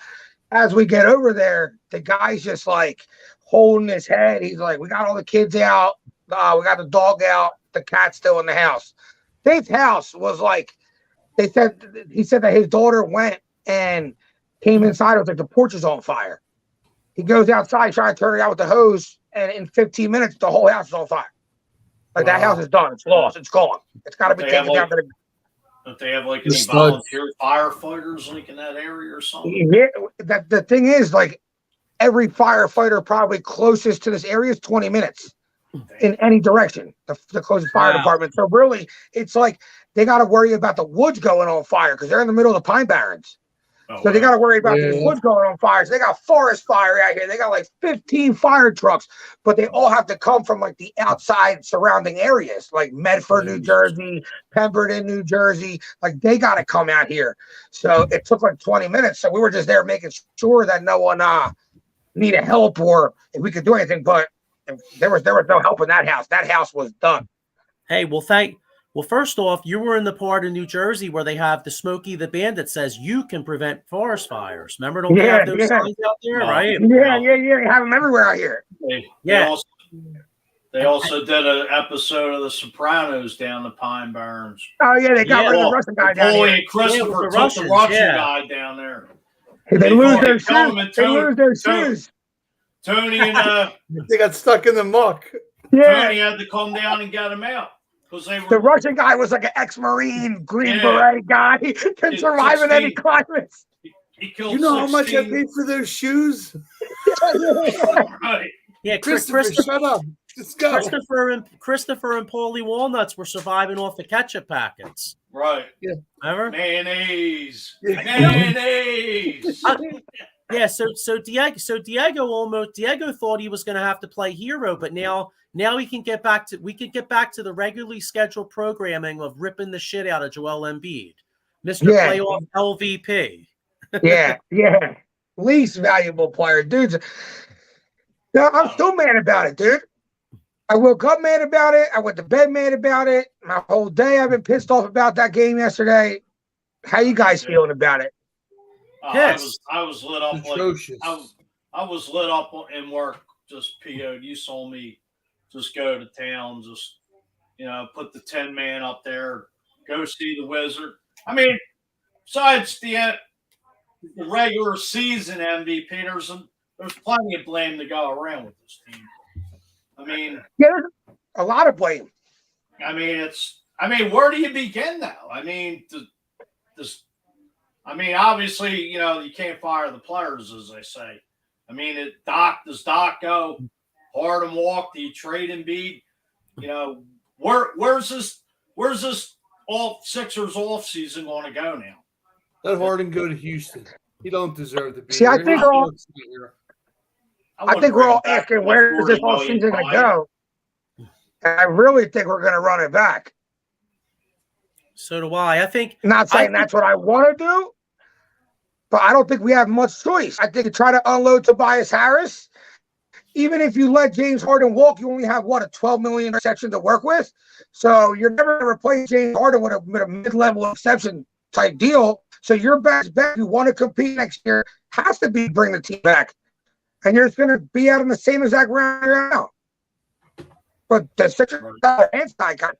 As we get over there, the guy's just holding his head. He's like, "We got all the kids out. We got the dog out. The cat's still in the house." Dave's house was he said that his daughter went and came inside. It was like the porch is on fire. He goes outside, trying to turn it out with the hose, and in 15 minutes, the whole house is on fire. That house is done. It's lost. It's gone. It's got to be taken down to the. Don't they have any volunteer firefighters in that area or something? Yeah, the thing is, every firefighter probably closest to this area is 20 minutes in any direction. The closest fire department. So really, it's they got to worry about the woods going on fire because they're in the middle of the Pine Barrens. So they got to worry about these woods going on fire. So they got forest fire out here. They got 15 fire trucks, but they all have to come from the outside surrounding areas, like Medford, New Jersey, Pemberton, New Jersey. They got to come out here. So it took 20 minutes. So we were just there making sure that no one needed help or if we could do anything. But there was no help in that house. That house was done. Hey, well, first off, you were in the part of New Jersey where they have the Smokey the Bandit says you can prevent forest fires. Remember, don't they have those signs out there, right? Yeah. You have them everywhere out here. They also did an episode of The Sopranos down the Pine Barrens. Oh, yeah, they got rid of the Russian guy down here. Christopher took the Russian guy down there. They lose their shoes. Tony and they got stuck in the muck. Yeah. Tony had to come down and get him out. The Russian guy was an ex-Marine, Green Beret guy. Can survive in any climate. He killed you know 16. How much I paid for those shoes? Right. Yeah, Christopher, shut up. Let's go. Christopher and Paulie Walnuts were surviving off the ketchup packets. Right. Yeah. Remember? Mayonnaise. Yeah, so Diego thought he was going to have to play hero, but now we can get back to the regularly scheduled programming of ripping the shit out of Joel Embiid, Mr. Playoff LVP. Yeah. Least valuable player, dudes. No, I'm still mad about it, dude. I woke up mad about it. I went to bed mad about it. My whole day I've been pissed off about that game yesterday. How you guys feeling about it? I was lit up Atrocious. I was lit up in work. Just PO'd. You saw me just go to town. Just put the 10-man up there. Go see the Wizard. I mean, besides the regular season MVP, there's plenty of blame to go around with this team. I mean, there's a lot of blame. I mean, where do you begin now? I mean, obviously, you can't fire the players, as they say. I mean, does Doc go hard and walk? Do you trade Embiid? Where's this Sixers off season going to go now? Let Harden go to Houston. He don't deserve to be See, here. I think we're all asking where is this whole season going to go. And I really think we're going to run it back. So do I. I think. Not saying that's what I want to do, but I don't think we have much choice. I think you try to unload Tobias Harris. Even if you let James Harden walk, you only have, a $12 million section to work with. So you're never going to replace James Harden with a mid-level exception type deal. So your best bet, if you want to compete next year, has to be bring the team back. And you're just going to be out in the same exact round right now. But the Sixers are anti-kind.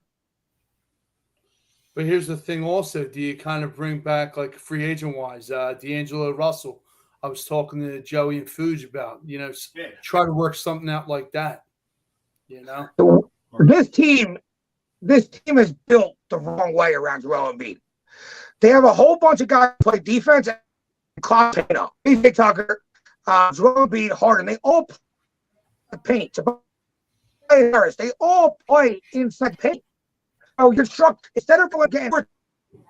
But here's the thing also. Do you kind of bring back, like free agent-wise, D'Angelo Russell? I was talking to Joey and Fuge about, try to work something out like that, This team is built the wrong way around Joel Embiid. They have a whole bunch of guys who play defense and clock paint. PJ Tucker, Joel Embiid, Harden, they all play the paint. Harris, they all play inside paint. So you're struck, instead of going again for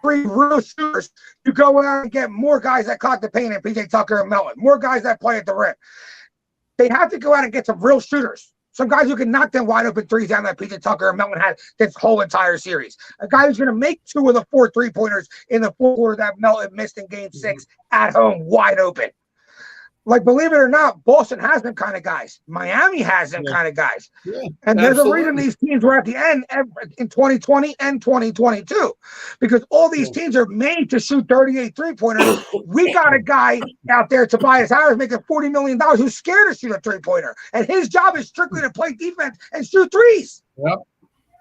3 real shooters, you go out and get more guys that clock the paint and PJ Tucker and Melton, more guys that play at the rim. They have to go out and get some real shooters. Some guys who can knock them wide open threes down that PJ Tucker and Melton had this whole entire series. A guy who's going to make 2 of the 4 3-pointers in the fourth quarter that Melton missed in game 6 at home wide open. Like, believe it or not, Boston has them kind of guys. Miami has them kind of guys. Yeah, and there's a reason these teams were at the end in 2020 and 2022, because all these teams are made to shoot 38 3-pointers. We got a guy out there, Tobias Harris, making $40 million, who's scared to shoot a 3-pointer. And his job is strictly to play defense and shoot threes. Yep.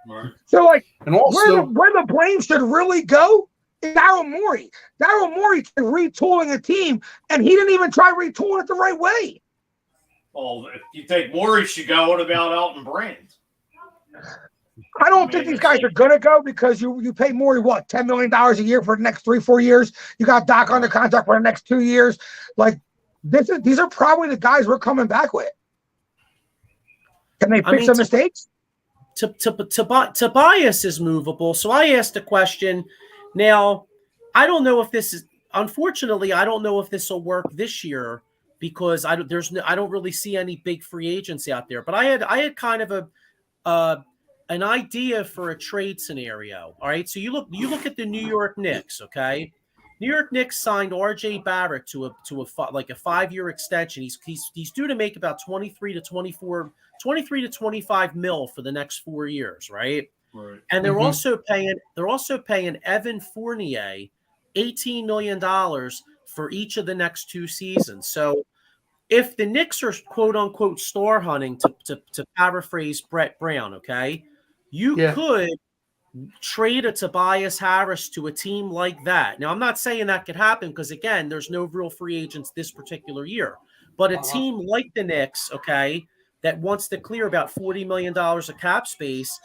Right. So, like, and also, where the blame should really go, Daryl Morey. Daryl Morey tried retooling a team, and he didn't even try retooling it the right way. Well, if you think Morey should go, what about Elton Brand? I don't think these guys are going to go because you pay Morey, $10 million a year for the next 3-4 years. You got Doc under contract for the next 2 years. Like, these are probably the guys we're coming back with. Can they fix some mistakes? Tobias is movable. So I asked a question. Now, I don't know if this is, unfortunately, I don't know if this will work this year because I don't really see any big free agents out there. But I had kind of an idea for a trade scenario. All right, so you look at the New York Knicks. Okay, New York Knicks signed R.J. Barrett to a 5-year extension. He's due to make about 23 to 25 mil for the next 4 years, right? Right. And they're also paying Evan Fournier $18 million for each of the next 2 seasons. So if the Knicks are quote unquote star hunting, to paraphrase Brett Brown, okay, you could trade a Tobias Harris to a team like that. Now, I'm not saying that could happen because, again, there's no real free agents this particular year. But a team like the Knicks, okay, that wants to clear about $40 million of cap space,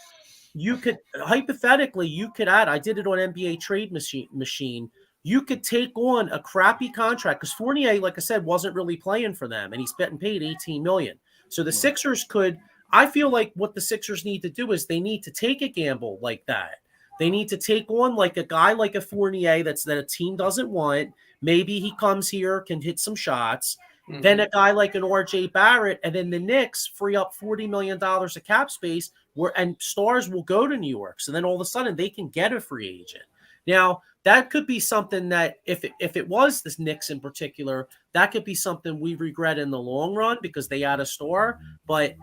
you could hypothetically add. I did it on NBA Trade Machine. You could take on a crappy contract because Fournier, like I said, wasn't really playing for them, and he's getting paid $18 million. So the Sixers could. I feel like what the Sixers need to do is they need to take a gamble like that. They need to take on like a guy like a Fournier that a team doesn't want. Maybe he comes here, can hit some shots. Mm-hmm. Then a guy like an R.J. Barrett, and then the Knicks free up $40 million of cap space, and stars will go to New York. So then all of a sudden they can get a free agent. Now, that could be something that if it was this Knicks in particular, that could be something we regret in the long run because they had a star. But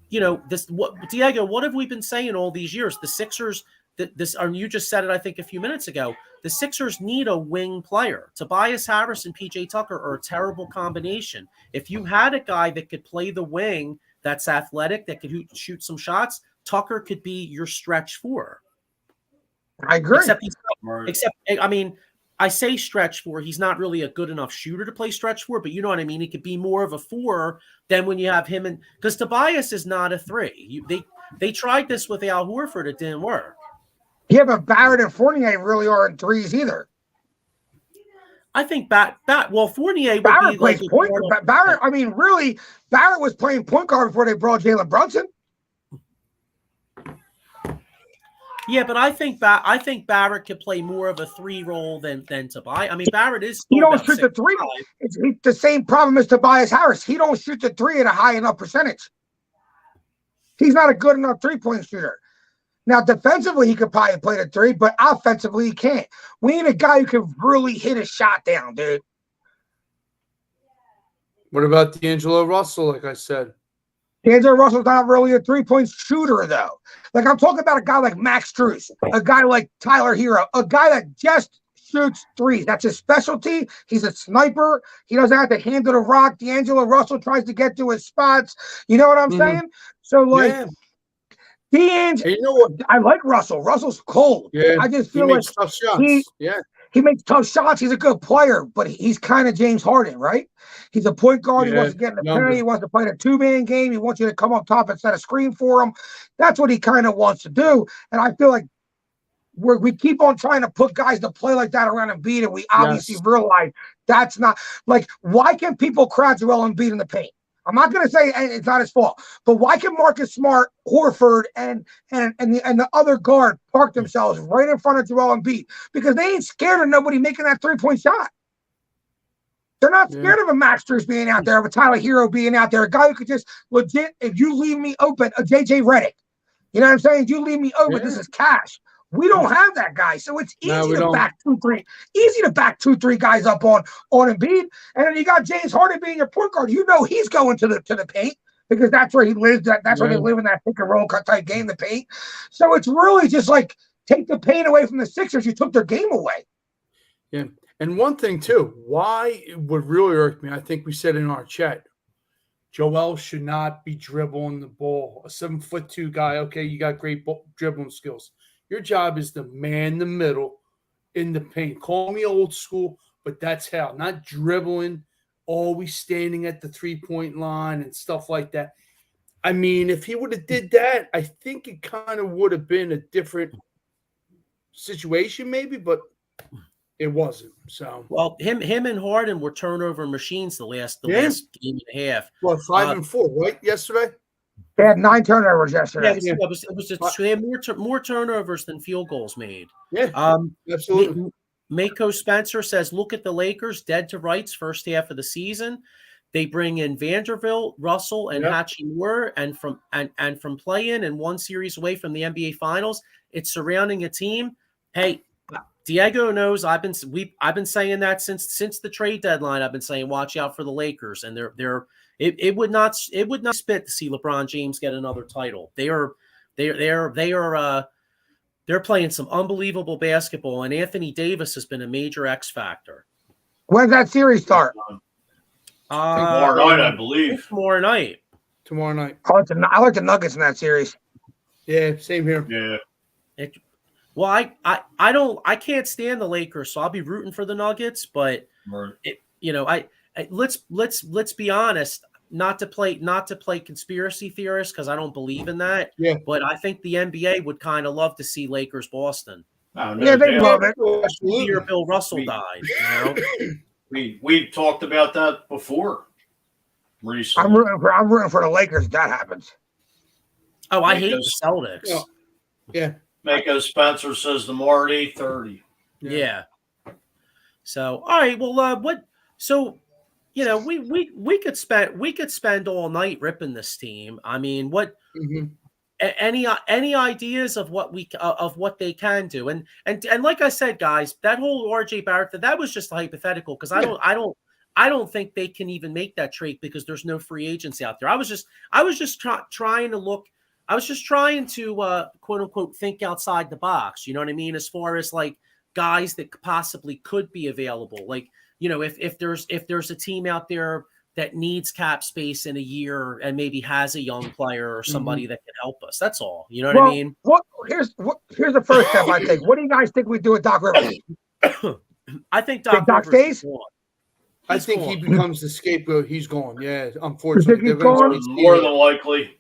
Diego, what have we been saying all these years? The Sixers, you just said it, I think, a few minutes ago. The Sixers need a wing player. Tobias Harris and PJ Tucker are a terrible combination. If you had a guy that could play the wing, that's athletic, that could shoot some shots, Tucker could be your stretch four. I agree. I say stretch four. He's not really a good enough shooter to play stretch four, but you know what I mean? He could be more of a four than when you have him because Tobias is not a three. They tried this with Al Horford. It didn't work. Yeah, but Barrett and Fournier really aren't threes either. I think Fournier would Barrett be plays like point. Barrett, really, Barrett was playing point guard before they brought Jalen Brunson. Yeah, but I think Barrett could play more of a three role than Tobias. I mean, Barrett is. He don't shoot the three. It's the same problem as Tobias Harris. He don't shoot the three at a high enough percentage. He's not a good enough 3-point shooter. Now, defensively, he could probably play the three, but offensively, he can't. We need a guy who can really hit a shot down, dude. What about D'Angelo Russell, like I said? D'Angelo Russell's not really a 3-point shooter, though. Like, I'm talking about a guy like Max Strus, a guy like Tyler Hero, a guy that just shoots threes. That's his specialty. He's a sniper. He doesn't have to handle the rock. D'Angelo Russell tries to get to his spots. You know what I'm saying? So, like, D'Angelo, you know what? I like Russell. Russell's cold. Yeah, I just feel like tough shots. he makes tough shots. He's a good player, but he's kind of James Harden, right? He's a point guard. He wants to get in the paint. He wants to play the two-man game. He wants you to come up top and set a screen for him. That's what he kind of wants to do. And I feel like we keep on trying to put guys to play like that around Embiid, and we obviously realize that's not like why can people crowd Joel Embiid in the paint? I'm not going to say it's not his fault, but why can Marcus Smart, Horford, and the other guard park themselves right in front of Joel Embiid? Because they ain't scared of nobody making that 3-point shot. They're not scared of a Max Strus being out there, of a Tyler Hero being out there, a guy who could just legit, if you leave me open, a JJ Redick. You know what I'm saying? You leave me open, this is cash. We don't have that guy, so it's easy to back 2-3. Easy to back 2-3 guys up on Embiid, and then you got James Harden being your point guard. You know he's going to the paint because that's where he lives. That's where they live in that pick and roll type game, the paint. So it's really just like take the paint away from the Sixers. You took their game away. Yeah, and one thing too, why it would really irk me. I think we said in our chat, Joel should not be dribbling the ball. A 7'2" guy. Okay, you got great dribbling skills. Your job is to man the middle in the paint. Call me old school, but that's how. Not dribbling, always standing at the 3-point line and stuff like that. I mean, if he would have did that, I think it kind of would have been a different situation maybe, but it wasn't. So well, him and Harden were turnover machines the last game and a half. Well, 5 and 4, right? Yesterday? They had 9 turnovers yesterday. Yeah, it was just they had more turnovers than field goals made. Yeah, absolutely. Mako Spencer says, look at the Lakers, dead to rights first half of the season. They bring in Vanderbilt, Russell, and Hachimura, and from play-in and one series away from the NBA Finals. It's surrounding a team. Hey, Diego knows I've been saying that since the trade deadline. I've been saying watch out for the Lakers, and it would not spit to see LeBron James get another title. They're playing some unbelievable basketball, and Anthony Davis has been a major X factor. When's that series start? Tomorrow night, I believe. Tomorrow night. I like the Nuggets in that series. Yeah, same here. Yeah. I can't stand the Lakers, so I'll be rooting for the Nuggets. But let's be honest. Not to play conspiracy theorist because I don't believe in that. Yeah. But I think the NBA would kind of love to see Lakers Boston. Yeah, they love it. The year Bill Russell died. We talked about that before. Recently. I'm rooting for the Lakers if that happens. Oh, I hate the Celtics. Yeah. Mako Spencer says the Marty 30. Yeah. So all right, well, we could spend all night ripping this team. I mean, any ideas of what they can do? And like I said, guys, that whole RJ Barrett, that was just a hypothetical, because I don't think they can even make that trade because there's no free agency out there. I was just trying to look. I was just trying to quote unquote think outside the box. You know what I mean? As far as like guys that possibly could be available. Like, you know, if there's a team out there that needs cap space in a year and maybe has a young player or somebody that can help us. That's all. You know what I mean? Here's the first step, I think. What do you guys think we do with Doc Rivers? I think Doc stays. I think he becomes the scapegoat. He's gone. Yeah, unfortunately. More than likely.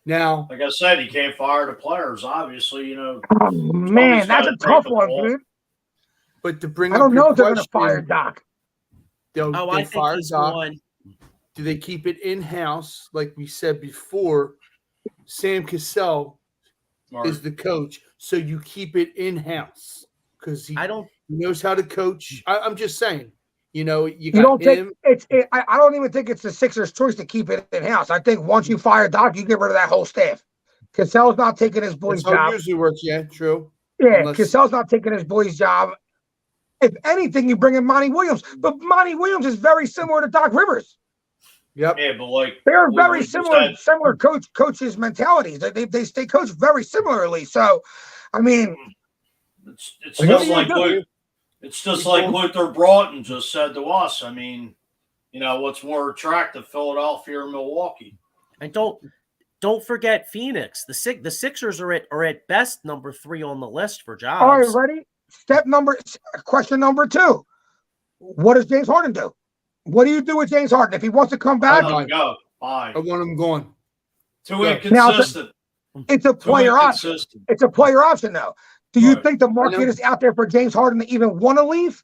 Now, like I said, he can't fire the players, obviously, you know. Oh, man, that's a tough one, dude. But to bring I don't know if they're going to fire Doc. I think he's gone. Do they keep it in-house? Like we said before, Sam Cassell is the coach, so you keep it in-house because he knows how to coach. I'm just saying, you know, you got him. I don't even think it's the Sixers' choice to keep it in-house. I think once you fire Doc, you get rid of that whole staff. Cassell's not taking his boy's job. It usually works, yeah, true. Yeah, Cassell's not taking his boy's job. If anything, you bring in Monty Williams, but Monty Williams is very similar to Doc Rivers. Yep. Yeah, but like they're very similar coaches' mentalities. They stay coached very similarly. So, I mean, it's just like Luther Broughton just said to us. I mean, you know, what's more attractive, Philadelphia or Milwaukee? And don't forget Phoenix. The Sixers are at best number 3 on the list for jobs. All right, ready? Question number 2. What does James Harden do? What do you do with James Harden if he wants to come back? I go. Bye. I want him going. Too inconsistent. It's a player option. It's a player option, though. Do you think the market is out there for James Harden to even want to leave?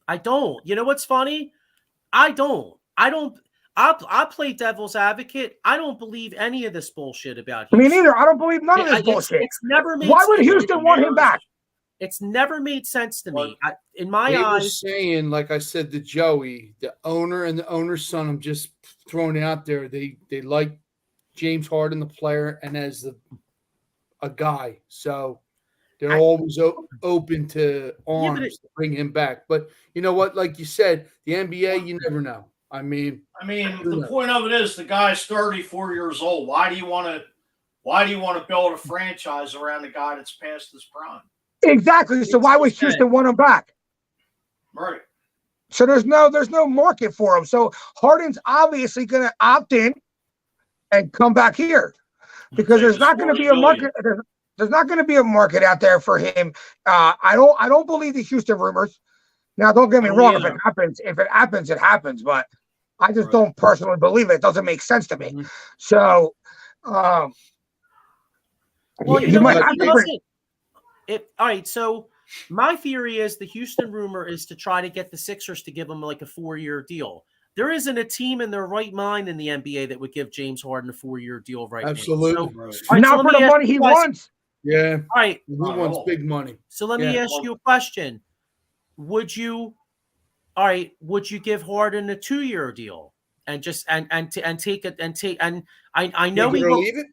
I don't. You know what's funny? I don't. I play devil's advocate. I don't believe any of this bullshit about Houston. Me neither. I don't believe none of this bullshit. It's never made Why would Houston want him back? It's never made sense to me. In my eyes, eyes, were saying, like I said to Joey, the owner and the owner's son, I'm just throwing it out there. They like James Harden, the player, and as a guy. So they're always open to arms to bring him back. But you know what? Like you said, the NBA, you never know. I mean, the point of it is the guy's 34 years old. Why do you want to build a franchise around a guy that's past his prime? Exactly. So why would Houston want him back? Right. So there's no market for him. So Harden's obviously going to opt in and come back here because there's not going to be a market. There's not going to be a market out there for him. I don't believe the Houston rumors. Now, don't get me wrong. If it happens, it happens. But I just don't personally believe it. It doesn't make sense to me. So, well, you might have to bring. All right, so my theory is the Houston rumor is to try to get the Sixers to give him like a 4-year deal. There isn't a team in their right mind in the NBA that would give James Harden a 4-year deal right now. Absolutely. Not for the money he wants. Yeah. All right. He wants big money. So let me ask you a question. Would you give Harden a 2-year deal and just take it and take and I know he will leave it?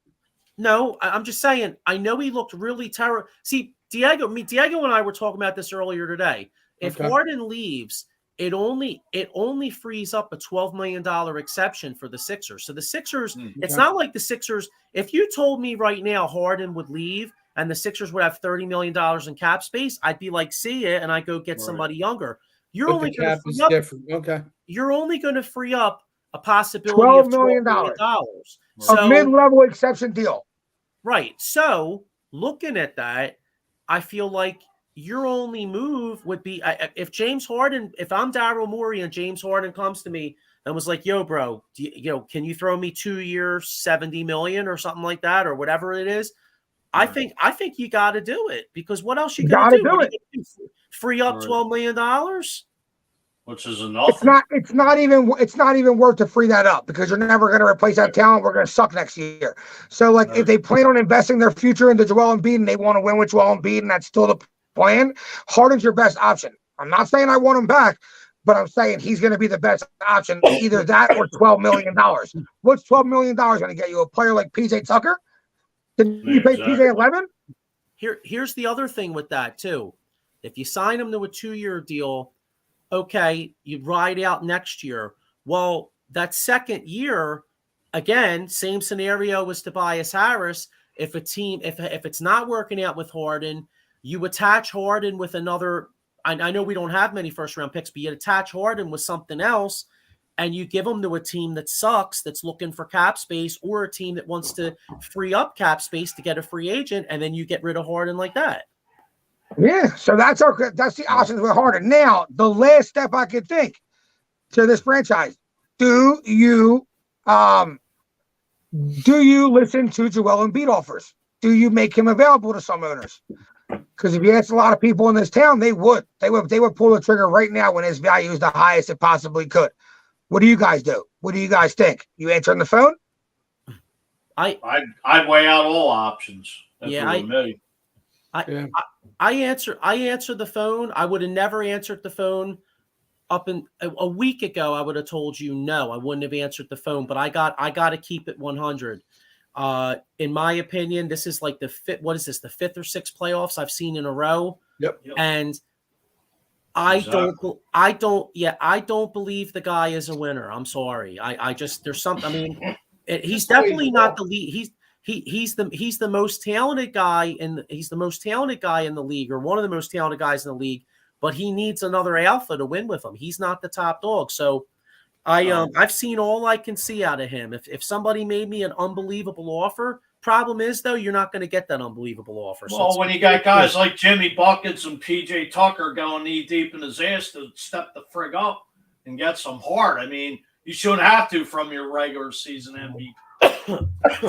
No, I'm just saying. I know he looked really terrible. See, Diego and I were talking about this earlier today. If Harden leaves, it only frees up a $12 million exception for the Sixers. So the Sixers, it's not like the Sixers. If you told me right now Harden would leave and the Sixers would have $30 million in cap space, I'd be like, see ya, and I go get somebody younger. You're only going to free up. Okay. You're only going to free up a possibility of $12 million. So, a mid-level exception deal. Right. So looking at that, I feel like your only move would be if I'm Daryl Morey and James Harden comes to me and was like, yo, bro, can you throw me 2 years, $70 million or something like that, or whatever it is? I think you got to do it because what else you got to do? Free up $12 million? Which is enough. It's not even worth to free that up because you're never going to replace that talent. We're going to suck next year. So like if they plan on investing their future into Joel Embiid and they want to win with Joel Embiid and that's still the plan, Harden's your best option. I'm not saying I want him back, but I'm saying he's going to be the best option, either that or $12 million. What's $12 million going to get you? A player like PJ Tucker? Did you pay Exactly. PJ 11? Here's the other thing with that too. If you sign him to a 2-year deal, okay, you ride out next year. Well, that second year, again, same scenario as Tobias Harris. If it's not working out with Harden, you attach Harden with another. I know we don't have many first-round picks, but you attach Harden with something else, and you give him to a team that sucks, that's looking for cap space, or a team that wants to free up cap space to get a free agent, and then you get rid of Harden like that. Yeah, so that's the options with Harden. Now, the last step I could think to this franchise: do you listen to Joel Embiid offers? Do you make him available to some owners? Because if you ask a lot of people in this town, they would pull the trigger right now when his value is the highest it possibly could. What do you guys do? What do you guys think? You answer on the phone? I'd weigh out all options. I answer the phone. I would have never answered the phone up in a week ago. I would have told you no. I wouldn't have answered the phone, but I got to keep it 100. In my opinion, this is like the fifth or sixth playoffs I've seen in a row. Yep. And I don't believe the guy is a winner. I'm sorry. I just, there's something, I mean, he's definitely not the lead. He's the most talented guy he's the most talented guy in the league, or one of the most talented guys in the league, but he needs another alpha to win with him. He's not the top dog. So I've seen all I can see out of him. If somebody made me an unbelievable offer, problem is though, you're not going to get that unbelievable offer. Well, so when you got guys like Jimmy Buckets and PJ Tucker going knee deep in his ass to step the frig up and get some heart, I mean, you shouldn't have to from your regular season MVP.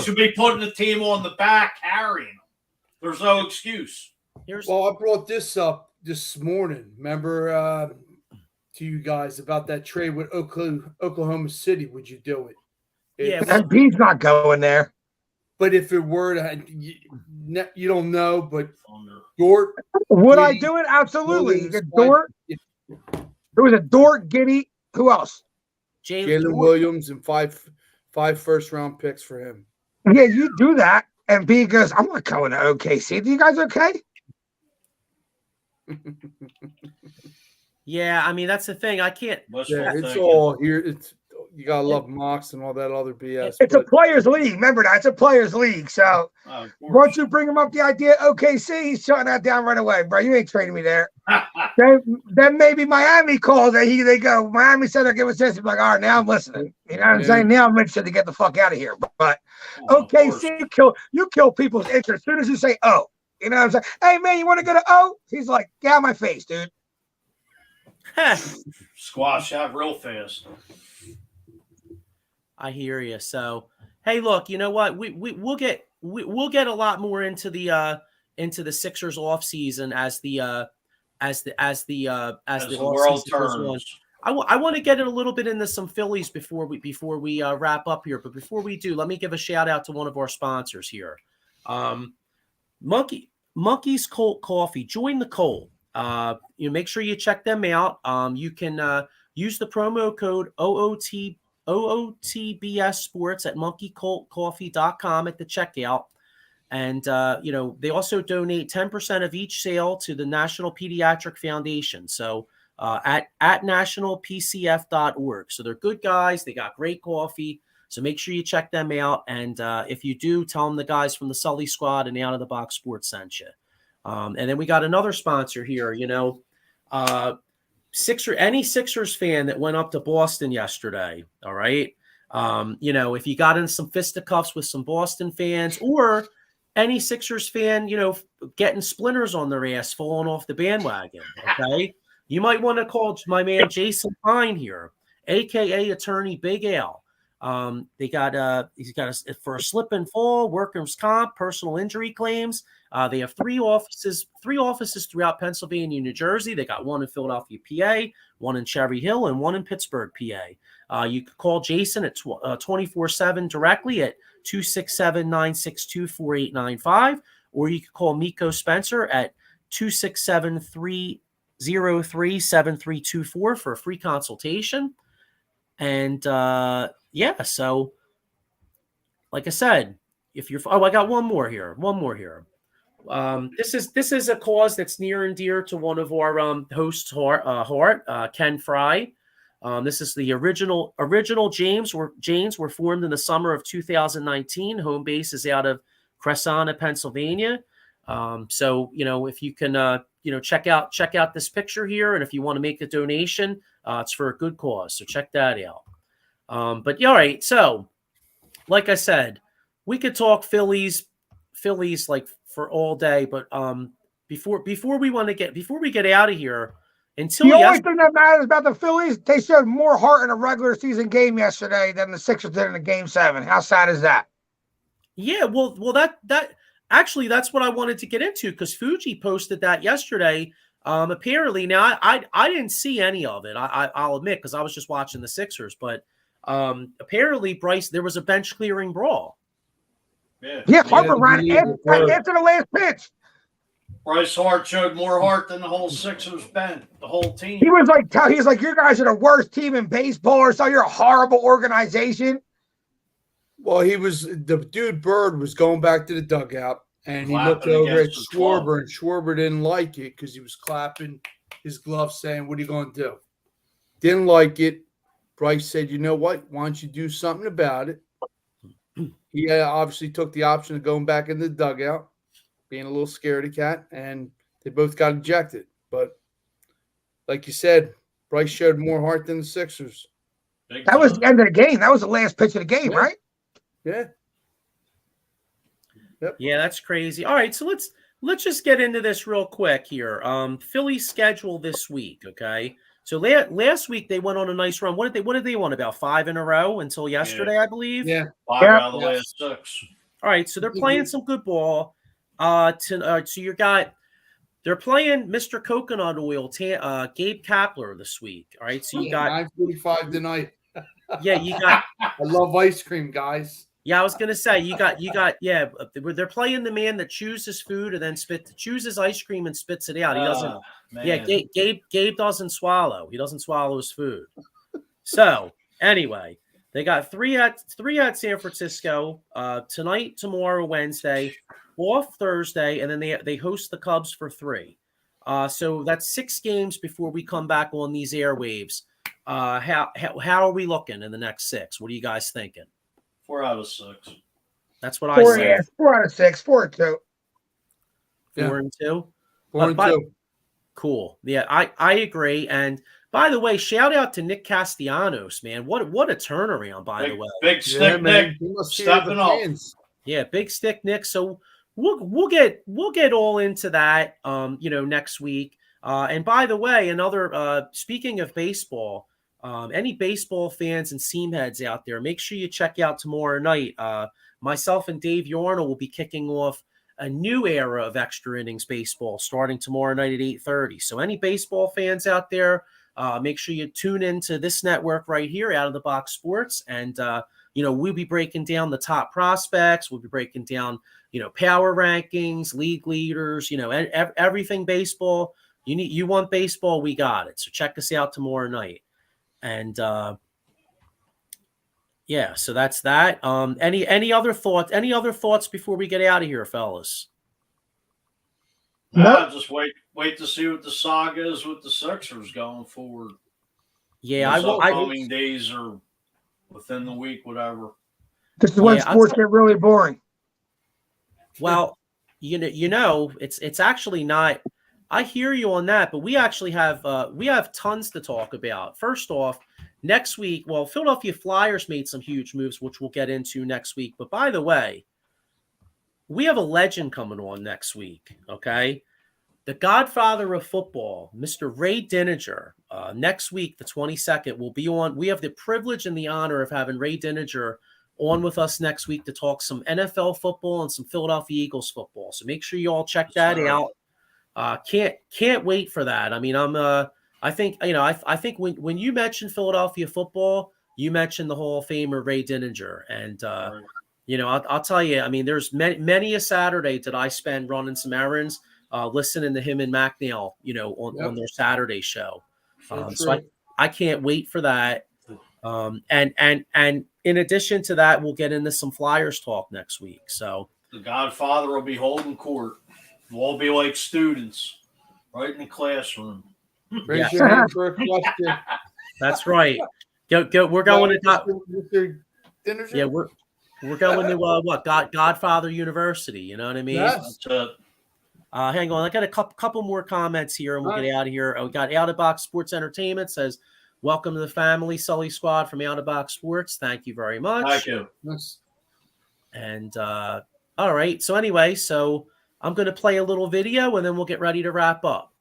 Should be putting the team on the back, carrying them. There's no excuse. Well, I brought this up this morning. Remember to you guys about that trade with Oklahoma City. Would you do it? He's not going there. But if it were to, you don't know. But Dort, would I do it? Absolutely. Dort. There was a Dort, Giddy. Who else? Jalen Williams and five first-round picks for him. Yeah, you do that, and B goes, I'm not going to OKC. Are you guys okay? Yeah, I mean, that's the thing. I can't. Yeah, it's all here. You gotta love Mox and all that other BS. It's a players' league. Remember that. It's a players' league. So once you bring him up the idea, OKC, he's shutting that down right away, bro. You ain't trading me there. then maybe Miami calls. They go, Miami said they'll give us this. He's like, all right, now I'm listening. You know what I'm saying? Now I'm interested to get the fuck out of here. But OKC, you kill people's interest as soon as you say O. You know what I'm saying? Hey, man, you want to go to O? He's like, get out of my face, dude. Squash that real fast. I hear you. So, hey, look, you know what? We'll get a lot more into the Sixers off season as the world turns. I want to get it a little bit into some Phillies before we wrap up here. But before we do, let me give a shout out to one of our sponsors here, Monkey's Cold Coffee. Join the cold. Make sure you check them out. You can use the promo code OOTBS Sports at monkeycoltcoffee.com at the checkout. And, they also donate 10% of each sale to the National Pediatric Foundation. So at nationalpcf.org. So they're good guys. They got great coffee. So make sure you check them out. And if you do, tell them the guys from the Sully Squad and the Out of the Box Sports sent you. And then we got another sponsor here, any Sixers fan that went up to Boston yesterday. All right. If you got in some fisticuffs with some Boston fans, or any Sixers fan, getting splinters on their ass, falling off the bandwagon. Okay. You might want to call my man Jason Pine here, AKA Attorney Big Al. He's got for a slip and fall, workers' comp, personal injury claims. They have three offices throughout Pennsylvania, New Jersey. They got one in Philadelphia, PA, one in Cherry Hill, and one in Pittsburgh, PA. You can call Jason at 24/7 directly at 267-962-4895, or you can call Miko Spencer at 267-303-7324 for a free consultation. And so like I said, if you're, I got one more here. This is a cause that's near and dear to one of our hosts' heart, Ken Fry. This is the original Janes were formed in the summer of 2019. Home base is out of Cressana, Pennsylvania. So if you can check out this picture here, and if you want to make a donation, it's for a good cause. So check that out. But yeah, all right. So like I said, we could talk Phillies like for all day, but before we get out of here, until The only thing that matters about the Phillies, they showed more heart in a regular season game yesterday than the Sixers did in a Game 7. How sad is that? Yeah, well, that actually that's what I wanted to get into, because Fuji posted that yesterday. Apparently, now I didn't see any of it. I'll admit, because I was just watching the Sixers, but apparently Bryce, there was a bench clearing brawl. Yeah, Harper ran after the last pitch. Bryce Hart showed more heart than the whole Sixers bench, the whole team. He was like, you guys are the worst team in baseball, or so you're a horrible organization. Well, the dude Bird was going back to the dugout, and he looked over at Schwarber, and Schwarber didn't like it because he was clapping his glove saying, "What are you going to do?" Didn't like it. Bryce said, "You know what? Why don't you do something about it?" He obviously took the option of going back in the dugout, being a little scaredy cat, and they both got ejected. But like you said, Bryce showed more heart than the Sixers. That was the end of the game. That was the last pitch of the game, right? Yeah. Yep. Yeah, that's crazy. All right, so let's just get into this real quick here. Philly's schedule this week, okay? So last week they went on a nice run. What did they won? About 5 in a row until yesterday, I believe. Yeah, 5 out of the last 6. All right, so they're playing some good ball. So they're playing Mr. Coconut Oil, Gabe Kapler this week. All right, so you got 9:45 tonight. Yeah, you got. I love ice cream, guys. Yeah, I was gonna say you got. Yeah, they're playing the man that chooses food and then chooses ice cream and spits it out. He doesn't. Yeah, Gabe doesn't swallow. He doesn't swallow his food. So anyway, they got three at San Francisco tonight, tomorrow, Wednesday, off Thursday, and then they host the Cubs for 3. So that's 6 games before we come back on these airwaves. How are we looking in the next 6? What are you guys thinking? 4 out of 6. That's what I said. Yeah, 4 out of 6, 4-2. 4 and 2. 4 and 2. Cool. Yeah, I agree. And by the way, shout out to Nick Castellanos, man. What a turnaround, by the way. Big stick Nick stepping up. Yeah, big stick Nick. So we'll get all into that next week. And by the way, another speaking of baseball, any baseball fans and seam heads out there, make sure you check out tomorrow night. Myself and Dave Yarnell will be kicking off a new era of extra innings baseball starting tomorrow night at 8:30. So any baseball fans out there, make sure you tune into this network right here, Out of the Box Sports. And, we'll be breaking down the top prospects. We'll be breaking down, power rankings, league leaders, everything baseball. You want baseball, we got it. So check us out tomorrow night. And, yeah, so that's that. Any other thoughts? Any other thoughts before we get out of here, fellas? No, just wait to see what the saga is with the Sixers going forward. Yeah, upcoming days or within the week, whatever. This is when sports get really boring. Well, it's actually not. I hear you on that, but we actually have tons to talk about. First off, next week, Philadelphia Flyers made some huge moves, which we'll get into next week. But by the way, we have a legend coming on next week, okay? The godfather of football, Mr. Ray Dininger, next week, the 22nd, will be on. We have the privilege and the honor of having Ray Dininger on with us next week to talk some NFL football and some Philadelphia Eagles football. So make sure you all check that out. Can't wait for that. I mean, I think when you mentioned Philadelphia football, you mentioned the Hall of Famer Ray Dininger, and I'll tell you, I mean, there's many a Saturday that I spend running some errands, listening to him and McNeil, on their Saturday show. So I can't wait for that. And in addition to that, we'll get into some Flyers talk next week. So The Godfather will be holding court. We'll all be like students, right in the classroom. Raise your hand for a question. that's right. Go. We're going to Mr. Dinner. yeah. We're going to what Godfather University. You know what I mean? Yes. Hang on, I got a couple more comments here, and we'll get out of here. We got Out of Box Sports Entertainment says, "Welcome to the family, Sully Squad from Out of Box Sports." Thank you very much. Thank you. Yes. And all right. So anyway, I'm going to play a little video, and then we'll get ready to wrap up.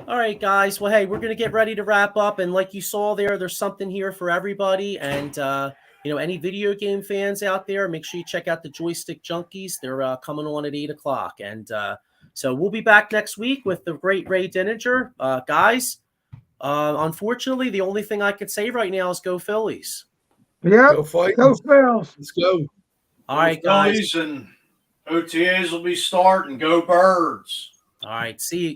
All right, guys. Well, hey, we're going to get ready to wrap up. And like you saw there's something here for everybody. And, any video game fans out there, make sure you check out the Joystick Junkies. They're coming on at 8 o'clock. And so we'll be back next week with the great Ray Dininger. Guys, unfortunately, the only thing I could say right now is go Phillies. Yeah. Go fight. Go Spells. Let's go. All right, guys. And OTAs will be starting. Go Birds. All right. See you.